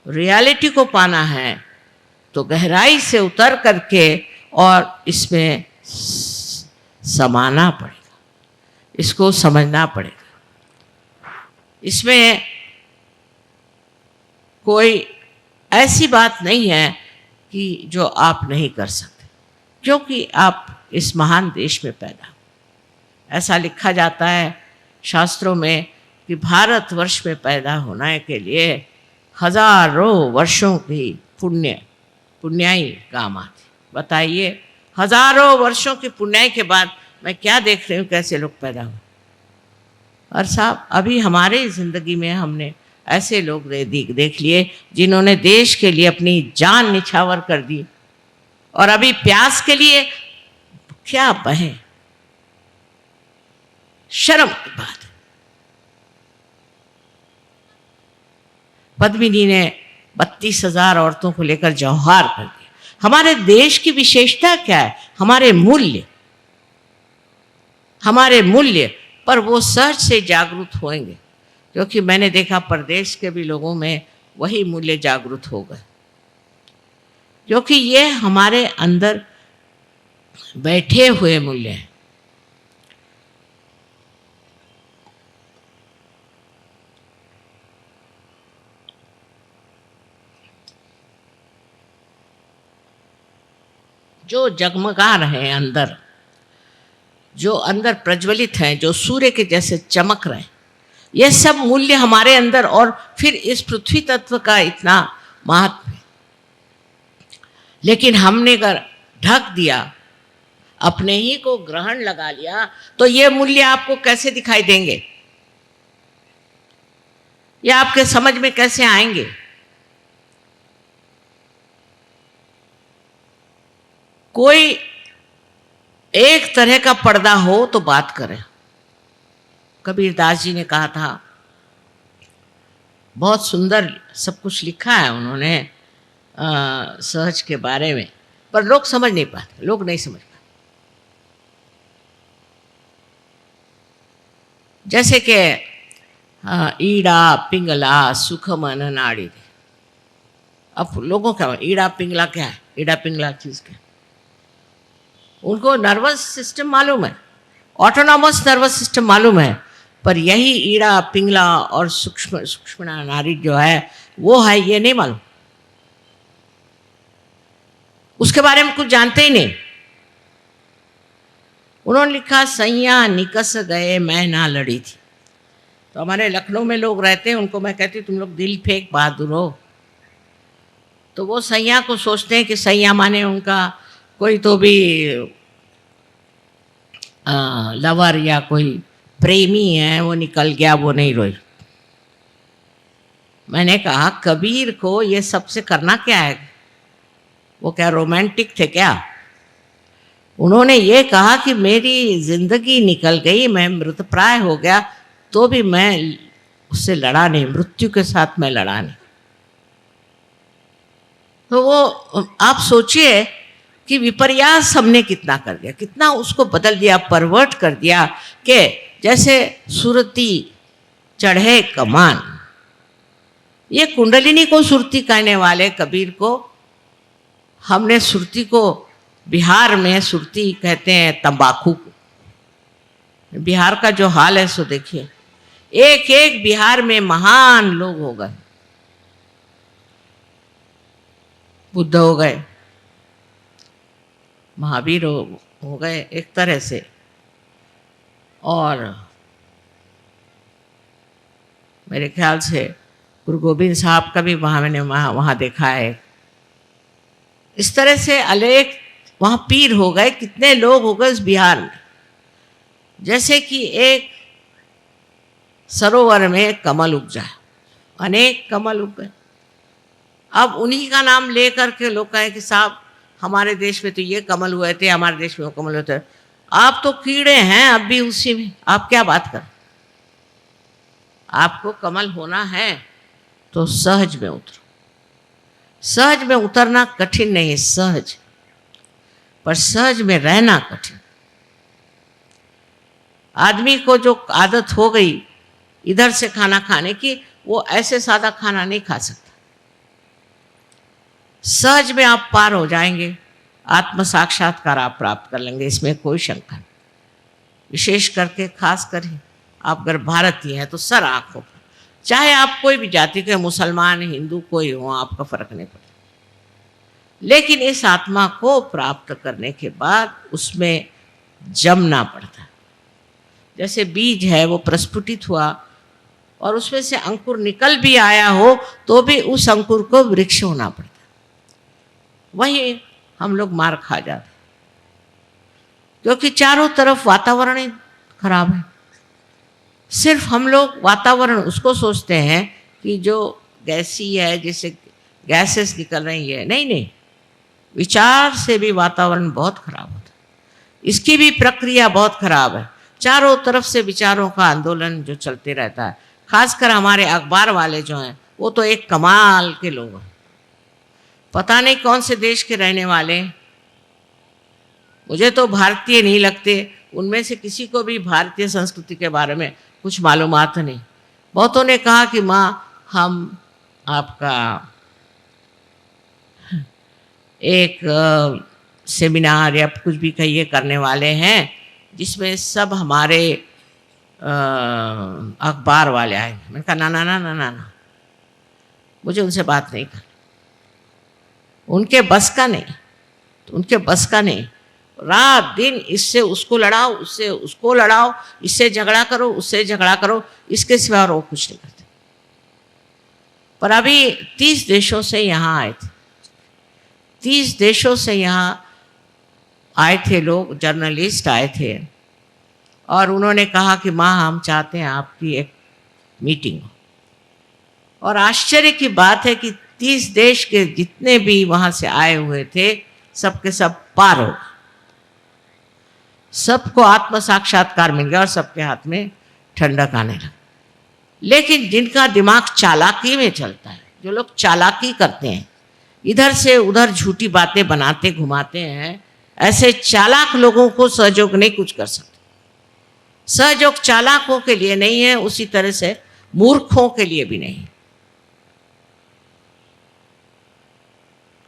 रियलिटी को पाना है, तो गहराई से उतर करके और इसमें समाना पड़ेगा, इसको समझना पड़ेगा। इसमें कोई ऐसी बात नहीं है कि जो आप नहीं कर सकते, क्योंकि आप इस महान देश में पैदा। ऐसा लिखा जाता है शास्त्रों में कि भारतवर्ष में पैदा होने के लिए हजारों वर्षों की पुण्याई काम आती। बताइए, हजारों वर्षों की पुण्याई के बाद मैं क्या देख रही हूँ, कैसे लोग पैदा हुए। और साहब, अभी हमारे ज़िंदगी में हमने ऐसे लोग देख लिए जिन्होंने देश के लिए अपनी जान निछावर कर दी, और अभी प्यास के लिए क्या बहे। शर्म की बात है। पद्मिनी ने 32,000 औरतों को लेकर जौहार कर दिया। हमारे देश की विशेषता क्या है? हमारे मूल्य पर वो सहज से जागरूक होंगे, क्योंकि मैंने देखा प्रदेश के भी लोगों में वही मूल्य जागरूक हो गए, क्योंकि ये हमारे अंदर बैठे हुए मूल्य हैं। जो जगमगा रहे हैं अंदर, जो अंदर प्रज्वलित हैं, जो सूर्य के जैसे चमक रहे हैं, ये सब मूल्य हमारे अंदर, और फिर इस पृथ्वी तत्व का इतना महत्व है। लेकिन हमने अगर ढक दिया, अपने ही को ग्रहण लगा लिया, तो ये मूल्य आपको कैसे दिखाई देंगे? ये आपके समझ में कैसे आएंगे? कोई एक तरह का पर्दा हो तो बात करें। कबीरदास जी ने कहा था, बहुत सुंदर सब कुछ लिखा है उन्होंने सहज के बारे में, पर लोग समझ नहीं पाते, लोग नहीं समझ पाते। जैसे कि ईड़ा पिंगला सुख मन नाड़ी। अब लोगों क्या, ईड़ा पिंगला क्या है? ईड़ा पिंगला चीज़ क्या है? उनको नर्वस सिस्टम मालूम है, ऑटोनॉमस नर्वस सिस्टम मालूम है, पर यही ईड़ा पिंगला और सूक्ष्म नाड़ी जो है वो है, ये नहीं मालूम। उसके बारे में कुछ जानते ही नहीं। उन्होंने लिखा, सैया निकस गए मैं ना लड़ी थी। तो हमारे लखनऊ में लोग रहते हैं, उनको मैं कहती तुम लोग दिल फेंक बहादुर हो। तो वो सैया को सोचते हैं कि सैया माने उनका कोई तो भी लवर या कोई प्रेमी है, वो निकल गया, वो नहीं रोई। मैंने कहा, कबीर को ये सबसे करना क्या है? वो क्या रोमांटिक थे क्या? उन्होंने ये कहा कि मेरी जिंदगी निकल गई, मैं मृतप्राय हो गया, तो भी मैं उससे लड़ा नहीं, मृत्यु के साथ मैं लड़ा नहीं। तो वो आप सोचिए कि विपर्यास हमने कितना कर दिया, कितना उसको बदल दिया, परवर्ट कर दिया कि जैसे सुरती चढ़े कमान। ये कुंडलिनी को सुरती कहने वाले कबीर को हमने सुरती को, बिहार में सुरती कहते हैं तंबाकू को। बिहार का जो हाल है सो देखिए, एक एक बिहार में महान लोग हो गए, बुद्ध हो गए, महावीर हो गए एक तरह से, और मेरे ख्याल से गुरु गोविंद साहब का भी मैंने वहाँ देखा है। इस तरह से अनेक वहाँ पीर हो गए, कितने लोग हो गए इस बिहार में। जैसे कि एक सरोवर में कमल उग जाए, अनेक कमल उग गए। अब उन्हीं का नाम लेकर के लोग कहें कि साहब हमारे देश में तो ये कमल हुए थे, हमारे देश में वो कमल हुए थे। आप तो कीड़े हैं अब भी उसी में, आप क्या बात कर। आपको कमल होना है तो सहज में उतरो। सहज में उतरना कठिन नहीं है, सहज, पर सहज में रहना कठिन। आदमी को जो आदत हो गई इधर से खाना खाने की, वो ऐसे सादा खाना नहीं खा सकता। सहज में आप पार हो जाएंगे, आत्म साक्षात्कार आप प्राप्त कर लेंगे, इसमें कोई शंका नहीं। विशेष करके खास कर आप अगर भारतीय हैं तो सर आंखों पर, चाहे आप कोई भी जाति के, मुसलमान हिंदू कोई हो, आपका फर्क नहीं पड़ता। लेकिन इस आत्मा को प्राप्त करने के बाद उसमें जमना पड़ता है। जैसे बीज है वो प्रस्फुटित हुआ और उसमें से अंकुर निकल भी आया हो तो भी उस अंकुर को वृक्ष होना पड़ता है। वही हम लोग मार खा जाते क्योंकि चारों तरफ वातावरण ही खराब है। सिर्फ हम लोग वातावरण उसको सोचते हैं कि जो गैसी है, जैसे गैसेस निकल रही है, नहीं नहीं, विचार से भी वातावरण बहुत खराब होता है। इसकी भी प्रक्रिया बहुत खराब है। चारों तरफ से विचारों का आंदोलन जो चलते रहता है, खासकर हमारे अखबार वाले जो हैं वो तो एक कमाल के लोग हैं। पता नहीं कौन से देश के रहने वाले, मुझे तो भारतीय नहीं लगते। उनमें से किसी को भी भारतीय संस्कृति के बारे में कुछ मालूमात नहीं। बहुतों ने कहा कि माँ हम आपका एक सेमिनार या कुछ भी कहिए करने वाले हैं जिसमें सब हमारे अखबार वाले आए। मैंने कहा ना ना ना ना ना ना, मुझे उनसे बात नहीं करनी, उनके बस का नहीं, तो उनके बस का नहीं। रात दिन इससे उसको लड़ाओ, उससे उसको लड़ाओ, इससे झगड़ा करो, उससे झगड़ा करो, इसके सिवा और वो कुछ नहीं करते। पर अभी 30 देशों से यहाँ आए थे, 30 देशों से यहाँ आए थे लोग, जर्नलिस्ट आए थे, और उन्होंने कहा कि माँ हम चाहते हैं आपकी एक मीटिंग हो। और आश्चर्य की बात है कि 30 देश के जितने भी वहाँ से आए हुए थे सबके सब पार हो, सबको आत्म साक्षात्कार मिल गया और सबके हाथ में ठंडक आने लगा। लेकिन जिनका दिमाग चालाकी में चलता है, जो लोग चालाकी करते हैं, इधर से उधर झूठी बातें बनाते घुमाते हैं, ऐसे चालाक लोगों को सहयोग नहीं कुछ कर सकते। सहयोग चालाकों के लिए नहीं है, उसी तरह से मूर्खों के लिए भी नहीं।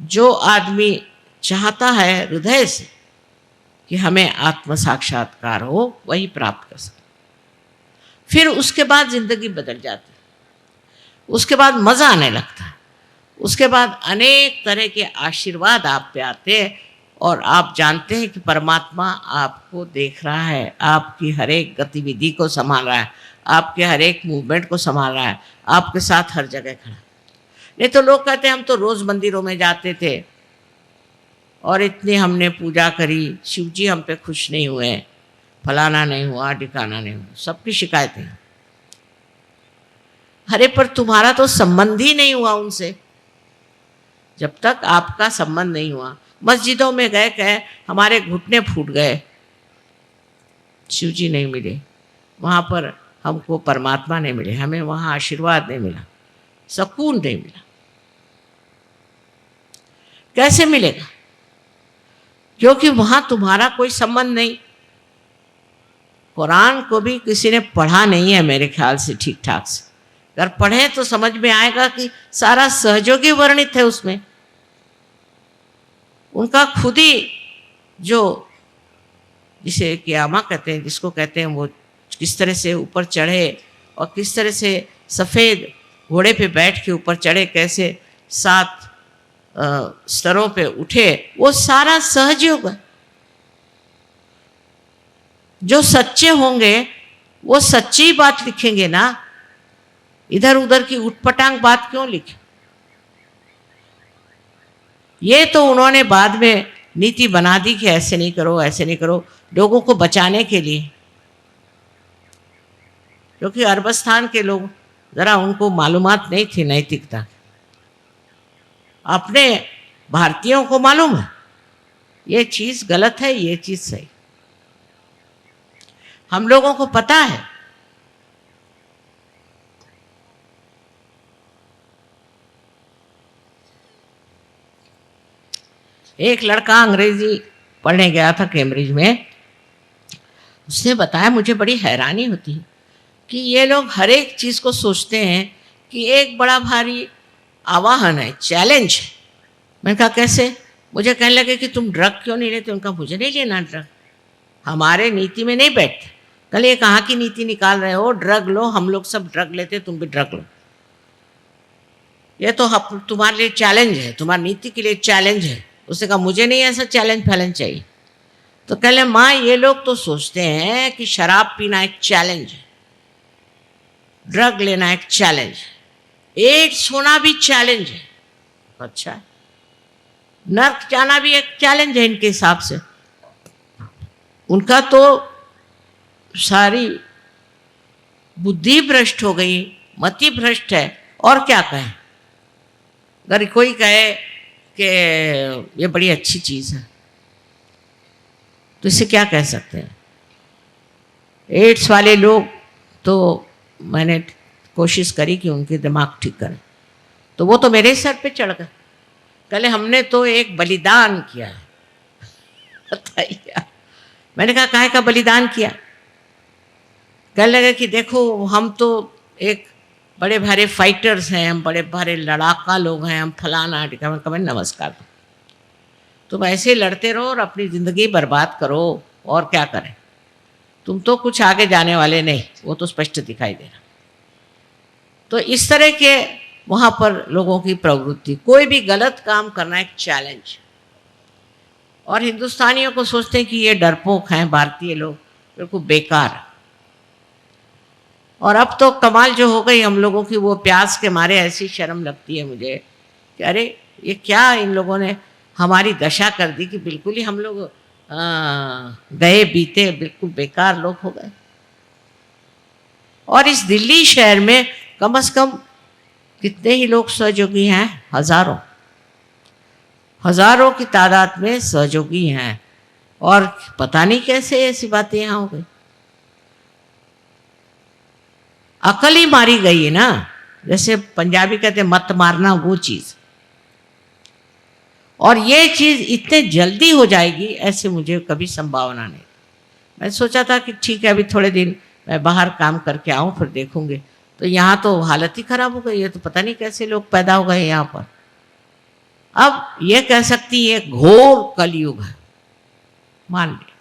जो आदमी चाहता है हृदय से कि हमें आत्म साक्षात्कार हो, वही प्राप्त कर सकता। फिर उसके बाद जिंदगी बदल जाती है, उसके बाद मज़ा आने लगता है, उसके बाद अनेक तरह के आशीर्वाद आप पे आते हैं और आप जानते हैं कि परमात्मा आपको देख रहा है, आपकी हर एक गतिविधि को संभाल रहा है, आपके हर एक मूवमेंट को संभाल रहा है, आपके साथ हर जगह खड़ा है। नहीं तो लोग कहते हैं हम तो रोज़ मंदिरों में जाते थे और इतनी हमने पूजा करी, शिव जी हम पे खुश नहीं हुए, फलाना नहीं हुआ, ठिकाना नहीं हुआ, सबकी शिकायतें। अरे पर तुम्हारा तो संबंध ही नहीं हुआ उनसे। जब तक आपका संबंध नहीं हुआ, मस्जिदों में गए कहे हमारे घुटने फूट गए, शिव जी नहीं मिले, वहाँ पर हमको परमात्मा नहीं मिले, हमें वहाँ आशीर्वाद नहीं मिला, सुकून नहीं मिला। कैसे मिलेगा? क्योंकि वहां तुम्हारा कोई संबंध नहीं। कुरान को भी किसी ने पढ़ा नहीं है मेरे ख्याल से ठीक ठाक से। अगर पढ़े तो समझ में आएगा कि सारा सहयोगी वर्णित है उसमें। उनका खुद ही जो जिसे क़यामा कहते हैं, जिसको कहते हैं, वो किस तरह से ऊपर चढ़े और किस तरह से सफ़ेद घोड़े पे बैठ के ऊपर चढ़े, कैसे 7 स्तरों पे उठे, वो सारा सहयोग है। जो सच्चे होंगे वो सच्ची बात लिखेंगे ना, इधर उधर की उटपटांग बात क्यों लिखे। ये तो उन्होंने बाद में नीति बना दी कि ऐसे नहीं करो, ऐसे नहीं करो, लोगों को बचाने के लिए। क्योंकि अरबस्तान के लोग ज़रा उनको मालूमात नहीं थी नैतिकता। अपने भारतीयों को मालूम है ये चीज़ गलत है, ये चीज़ सही। हम लोगों को पता है। एक लड़का अंग्रेजी पढ़ने गया था कैम्ब्रिज में। उसने बताया, मुझे बड़ी हैरानी होती है कि ये लोग हर एक चीज़ को सोचते हैं कि एक बड़ा भारी आवाहन है, चैलेंज है। मैंने कहा कैसे? मुझे कहने लगे कि तुम ड्रग क्यों नहीं लेते? उनका मुझे नहीं लेना ड्रग, हमारे नीति में नहीं बैठते। कल ये कहाँ की नीति निकाल रहे हो? ड्रग लो, हम लोग सब ड्रग लेते, तुम भी ड्रग लो। ये तो तुम्हारे लिए चैलेंज है, तुम्हारी नीति के लिए चैलेंज है। उसने कहा मुझे नहीं ऐसा चैलेंज फैलेंज चाहिए। तो कह ले माँ, ये लोग तो सोचते हैं कि शराब पीना एक चैलेंज है, ड्रग लेना एक चैलेंज है, एड्स होना भी चैलेंज है। अच्छा, नर्क जाना भी एक चैलेंज है इनके हिसाब से। उनका तो सारी बुद्धि भ्रष्ट हो गई, मति भ्रष्ट है। और क्या कहें? अगर कोई कहे कि ये बड़ी अच्छी चीज़ है तो इसे क्या कह सकते हैं? एड्स वाले लोग तो मैंने कोशिश करी कि उनके दिमाग ठीक करें, तो वो तो मेरे सर पे चढ़ गए। कहले हमने तो एक बलिदान किया है। बताइए। मैंने कहा काहे का बलिदान किया? कहने लगे कि देखो हम तो एक बड़े भारे फाइटर्स हैं, हम बड़े भारे लड़ाका लोग हैं, हम फलाना टिका। मैं नमस्कार, तुम ऐसे लड़ते रहो और अपनी ज़िंदगी बर्बाद करो, और क्या करें? तुम तो कुछ आगे जाने वाले नहीं, वो तो स्पष्ट दिखाई दे रहा। तो इस तरह के वहाँ पर लोगों की प्रवृत्ति, कोई भी गलत काम करना एक चैलेंज। और हिंदुस्तानियों को सोचते हैं कि ये डरपोक हैं भारतीय लोग, बिल्कुल बेकार। और अब तो कमाल जो हो गई हम लोगों की, वो प्यास के मारे ऐसी शर्म लगती है मुझे कि अरे ये क्या इन लोगों ने हमारी दशा कर दी कि बिल्कुल ही हम लोग गए बीते बिल्कुल बेकार लोग हो गए। और इस दिल्ली शहर में कम से कम कितने ही लोग सहयोगी हैं? हजारों हजारों की तादाद में सहयोगी हैं। और पता नहीं कैसे ऐसी बातें यहाँ हो गई। अकल ही मारी गई है ना, जैसे पंजाबी कहते हैं मत मारना, वो चीज़। और ये चीज़ इतने जल्दी हो जाएगी ऐसे मुझे कभी संभावना नहीं। मैं सोचा था कि ठीक है अभी थोड़े दिन मैं बाहर काम करके आऊँ फिर देखूँगे। तो यहाँ तो हालत ही ख़राब हो गई है। तो पता नहीं कैसे लोग पैदा हो गए यहाँ पर। अब ये कह सकती है घोर कलयुग है, मान लिया,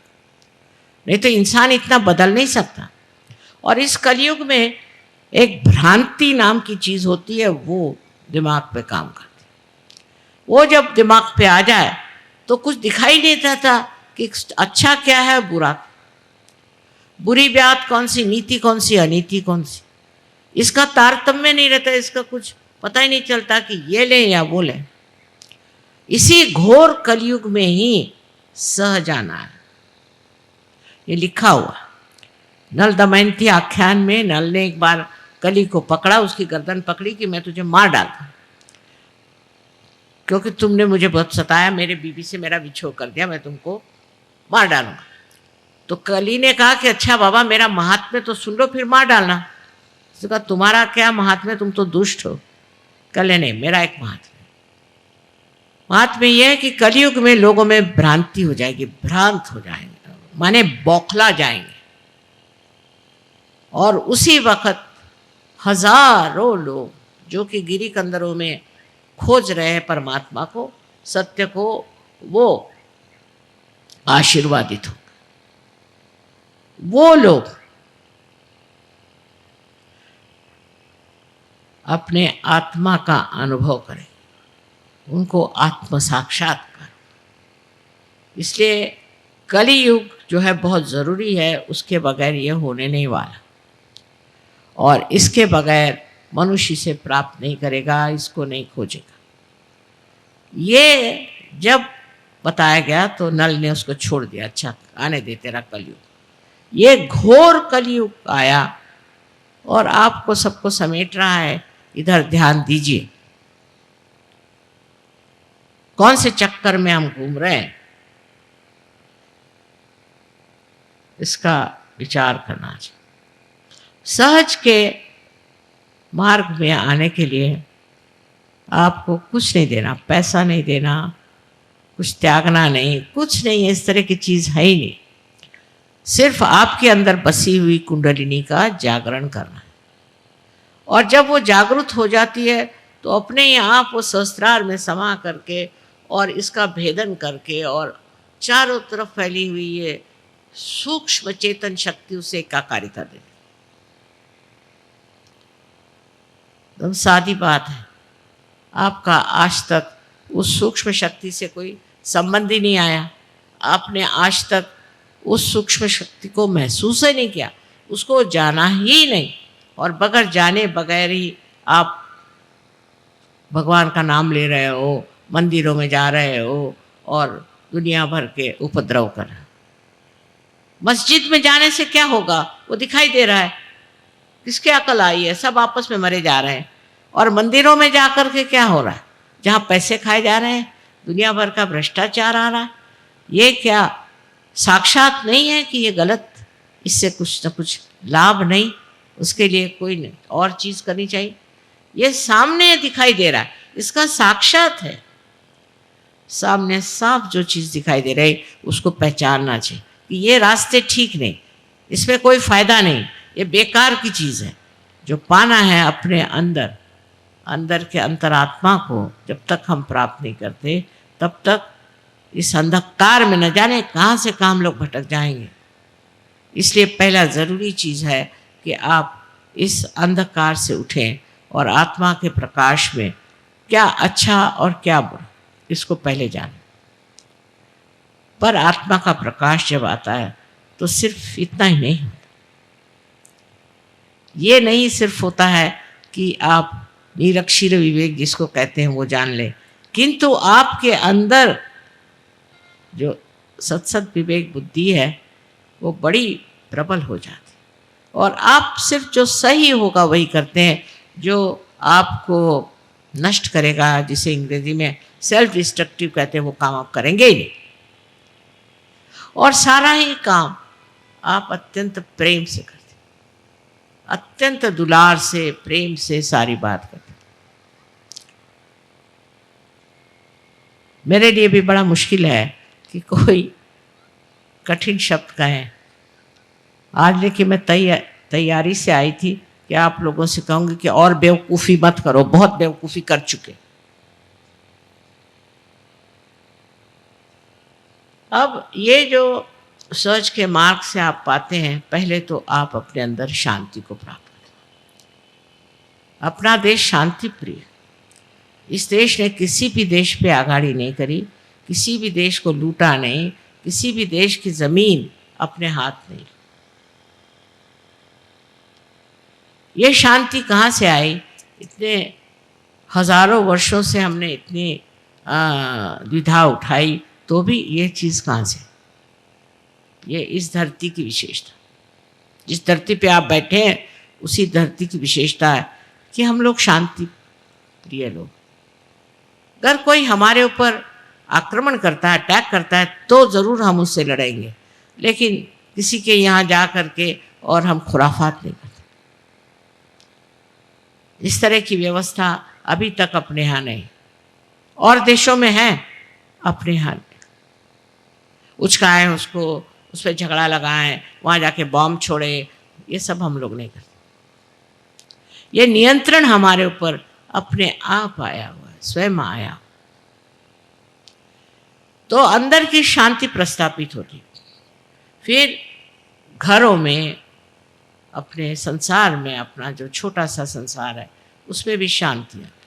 नहीं तो इंसान इतना बदल नहीं सकता। और इस कलयुग में एक भ्रांति नाम की चीज़ होती है, वो दिमाग पे काम करती है। वो जब दिमाग पे आ जाए तो कुछ दिखाई नहीं देता कि अच्छा क्या है, बुरा, बुरी बात कौन सी, नीति कौन सी, अनीति कौन सी, इसका तारतम्य नहीं रहता। इसका कुछ पता ही नहीं चलता कि ये लें या वो लें। इसी घोर कलयुग में ही सह जाना है, ये लिखा हुआ। नल दमयंती आख्यान में नल ने एक बार कली को पकड़ा, उसकी गर्दन पकड़ी कि मैं तुझे मार डालता क्योंकि तुमने मुझे बहुत सताया, मेरे बीवी से मेरा विछोह कर दिया, मैं तुमको मार डालूंगा। तो कली ने कहा कि अच्छा बाबा मेरा महात्म्य तो सुन लो फिर मार डालना। उसने कहा तुम्हारा क्या महात्म्य, तुम तो दुष्ट हो। कले नहीं, मेरा एक महात्म्य। महात्म्य यह है कि कलयुग में लोगों में भ्रांति हो जाएगी, भ्रांत हो जाएंगे, माने बौखला जाएंगे। और उसी वक्त हजारों लोग जो कि गिरी कंदरों में खोज रहे हैं परमात्मा को, सत्य को, वो आशीर्वादित हो। वो लोग अपने आत्मा का अनुभव करें, उनको आत्म साक्षात्कार। इसलिए कली युग जो है बहुत ज़रूरी है, उसके बगैर ये होने नहीं वाला, और इसके बगैर मनुष्य इसे प्राप्त नहीं करेगा, इसको नहीं खोजेगा। ये जब बताया गया तो नल ने उसको छोड़ दिया, अच्छा आने दे तेरा कलयुग। ये घोर कलयुग आया और आपको सबको समेट रहा है, इधर ध्यान दीजिए। कौन से चक्कर में हम घूम रहे हैं, इसका विचार करना चाहिए। सहज के मार्ग में आने के लिए आपको कुछ नहीं देना, पैसा नहीं देना, कुछ त्यागना नहीं, कुछ नहीं, इस तरह की चीज़ है ही नहीं। सिर्फ आपके अंदर बसी हुई कुंडलिनी का जागरण करना है। और जब वो जागृत हो जाती है तो अपने ही आप वो सहस्त्रार में समा करके और इसका भेदन करके और चारों तरफ फैली हुई ये सूक्ष्म चेतन शक्ति उसे एकाकारिता दे। एकदम सादी बात है, आपका आज तक उस सूक्ष्म शक्ति से कोई संबंध ही नहीं आया, आपने आज तक उस सूक्ष्म शक्ति को महसूस ही नहीं किया, उसको जाना ही नहीं, और बगैर जाने बगैर ही आप भगवान का नाम ले रहे हो, मंदिरों में जा रहे हो और दुनिया भर के उपद्रव कर रहे हो। मस्जिद में जाने से क्या होगा, वो दिखाई दे रहा है, किसकी अकल आई है, सब आपस में मरे जा रहे हैं। और मंदिरों में जा कर के क्या हो रहा है, जहाँ पैसे खाए जा रहे हैं, दुनिया भर का भ्रष्टाचार आ रहा है। ये क्या साक्षात नहीं है कि ये गलत, इससे कुछ न कुछ लाभ नहीं, उसके लिए कोई नहीं और चीज़ करनी चाहिए। ये सामने दिखाई दे रहा है, इसका साक्षात है, सामने साफ जो चीज़ दिखाई दे रही उसको पहचानना चाहिए कि ये रास्ते ठीक नहीं, इसमें कोई फ़ायदा नहीं, ये बेकार की चीज़ है। जो पाना है अपने अंदर, अंदर के अंतरात्मा को जब तक हम प्राप्त नहीं करते, तब तक इस अंधकार में न जाने कहाँ से कहाँ हम लोग भटक जाएंगे। इसलिए पहला ज़रूरी चीज़ है कि आप इस अंधकार से उठें और आत्मा के प्रकाश में क्या अच्छा और क्या बुरा, इसको पहले जानें। पर आत्मा का प्रकाश जब आता है तो सिर्फ इतना ही नहीं होता, ये नहीं सिर्फ होता है कि आप निरक्षीर विवेक जिसको कहते हैं वो जान लें, किंतु आपके अंदर जो सत्सत विवेक बुद्धि है वो बड़ी प्रबल हो जाती, और आप सिर्फ जो सही होगा वही करते हैं, जो आपको नष्ट करेगा, जिसे अंग्रेजी में सेल्फ डिस्ट्रक्टिव कहते हैं, वो काम आप करेंगे ही नहीं। और सारा ही काम आप अत्यंत प्रेम से करते, अत्यंत दुलार से, प्रेम से सारी बात करते। मेरे लिए भी बड़ा मुश्किल है कि कोई कठिन शब्द कहें आज, लेकिन मैं तैयारी से आई थी कि आप लोगों से कहूँगी कि और बेवकूफ़ी मत करो, बहुत बेवकूफ़ी कर चुके। अब ये जो सहज के मार्ग से आप पाते हैं, पहले तो आप अपने अंदर शांति को प्राप्त करें। अपना देश शांति प्रिय, इस देश ने किसी भी देश पे आगाड़ी नहीं करी, किसी भी देश को लूटा नहीं, किसी भी देश की ज़मीन अपने हाथ नहीं। ये शांति कहाँ से आई? इतने हजारों वर्षों से हमने इतनी द्विधा उठाई तो भी ये चीज़ कहाँ से? ये इस धरती की विशेषता, जिस धरती पे आप बैठे हैं उसी धरती की विशेषता है कि हम लोग शांति प्रिय लोग। अगर कोई हमारे ऊपर आक्रमण करता है, अटैक करता है, तो ज़रूर हम उससे लड़ेंगे, लेकिन किसी के यहाँ जा कर के और हम खुराफात नहीं करते। इस तरह की व्यवस्था अभी तक अपने यहाँ नहीं। और देशों में है अपने हाल में, उचकाएं उसको, उस पर झगड़ा लगाएं, वहाँ जाके बॉम्ब छोड़े, ये सब हम लोग नहीं करते। ये नियंत्रण हमारे ऊपर अपने आप आया हुआ है, स्वयं आया, तो अंदर की शांति प्रस्थापित होती। फिर घरों में, अपने संसार में, अपना जो छोटा सा संसार है उसमें भी शांति है।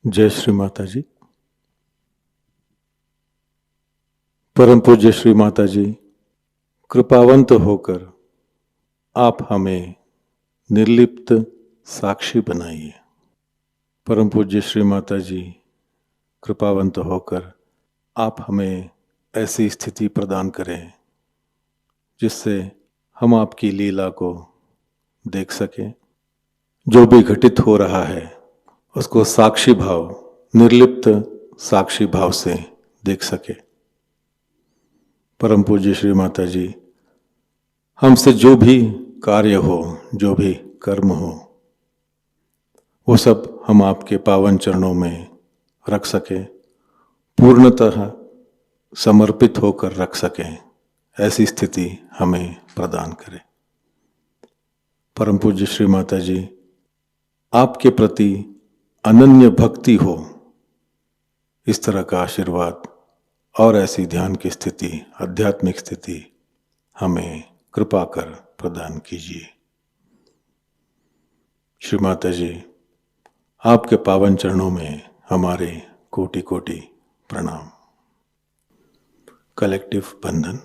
जय श्री माता जी। परम पूज्य श्री माता जी, कृपावंत होकर आप हमें निर्लिप्त साक्षी बनाइए। परम पूज्य श्री माता जी, कृपावंत होकर आप हमें ऐसी स्थिति प्रदान करें जिससे हम आपकी लीला को देख सकें। जो भी घटित हो रहा है उसको साक्षी भाव, निर्लिप्त साक्षी भाव से देख सके। परम पूज्य श्री माता जी, हमसे जो भी कार्य हो, जो भी कर्म हो, वो सब हम आपके पावन चरणों में रख सके, पूर्णतः समर्पित होकर रख सकें, ऐसी स्थिति हमें प्रदान करें। परम पूज्य श्री माता जी, आपके प्रति अनन्य भक्ति हो, इस तरह का आशीर्वाद और ऐसी ध्यान की स्थिति, आध्यात्मिक स्थिति हमें कृपा कर प्रदान कीजिए। श्री माता जी, आपके पावन चरणों में हमारे कोटि कोटि प्रणाम। कलेक्टिव बंधन।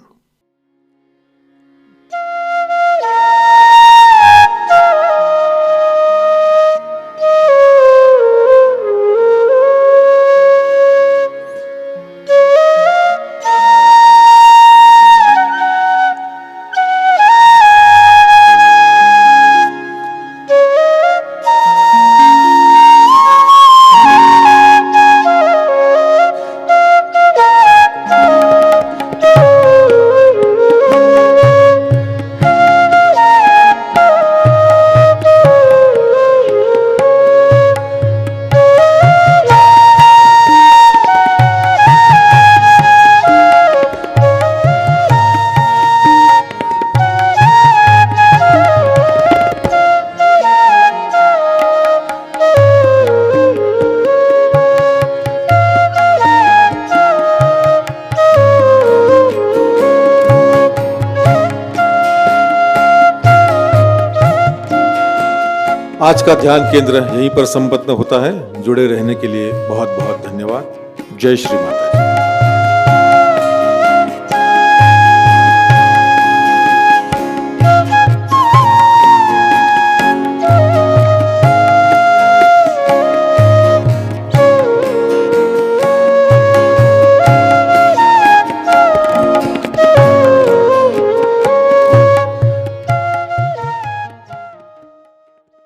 आज का ध्यान केंद्र यहीं पर संपन्न होता है। जुड़े रहने के लिए बहुत बहुत धन्यवाद। जय श्री माता जी।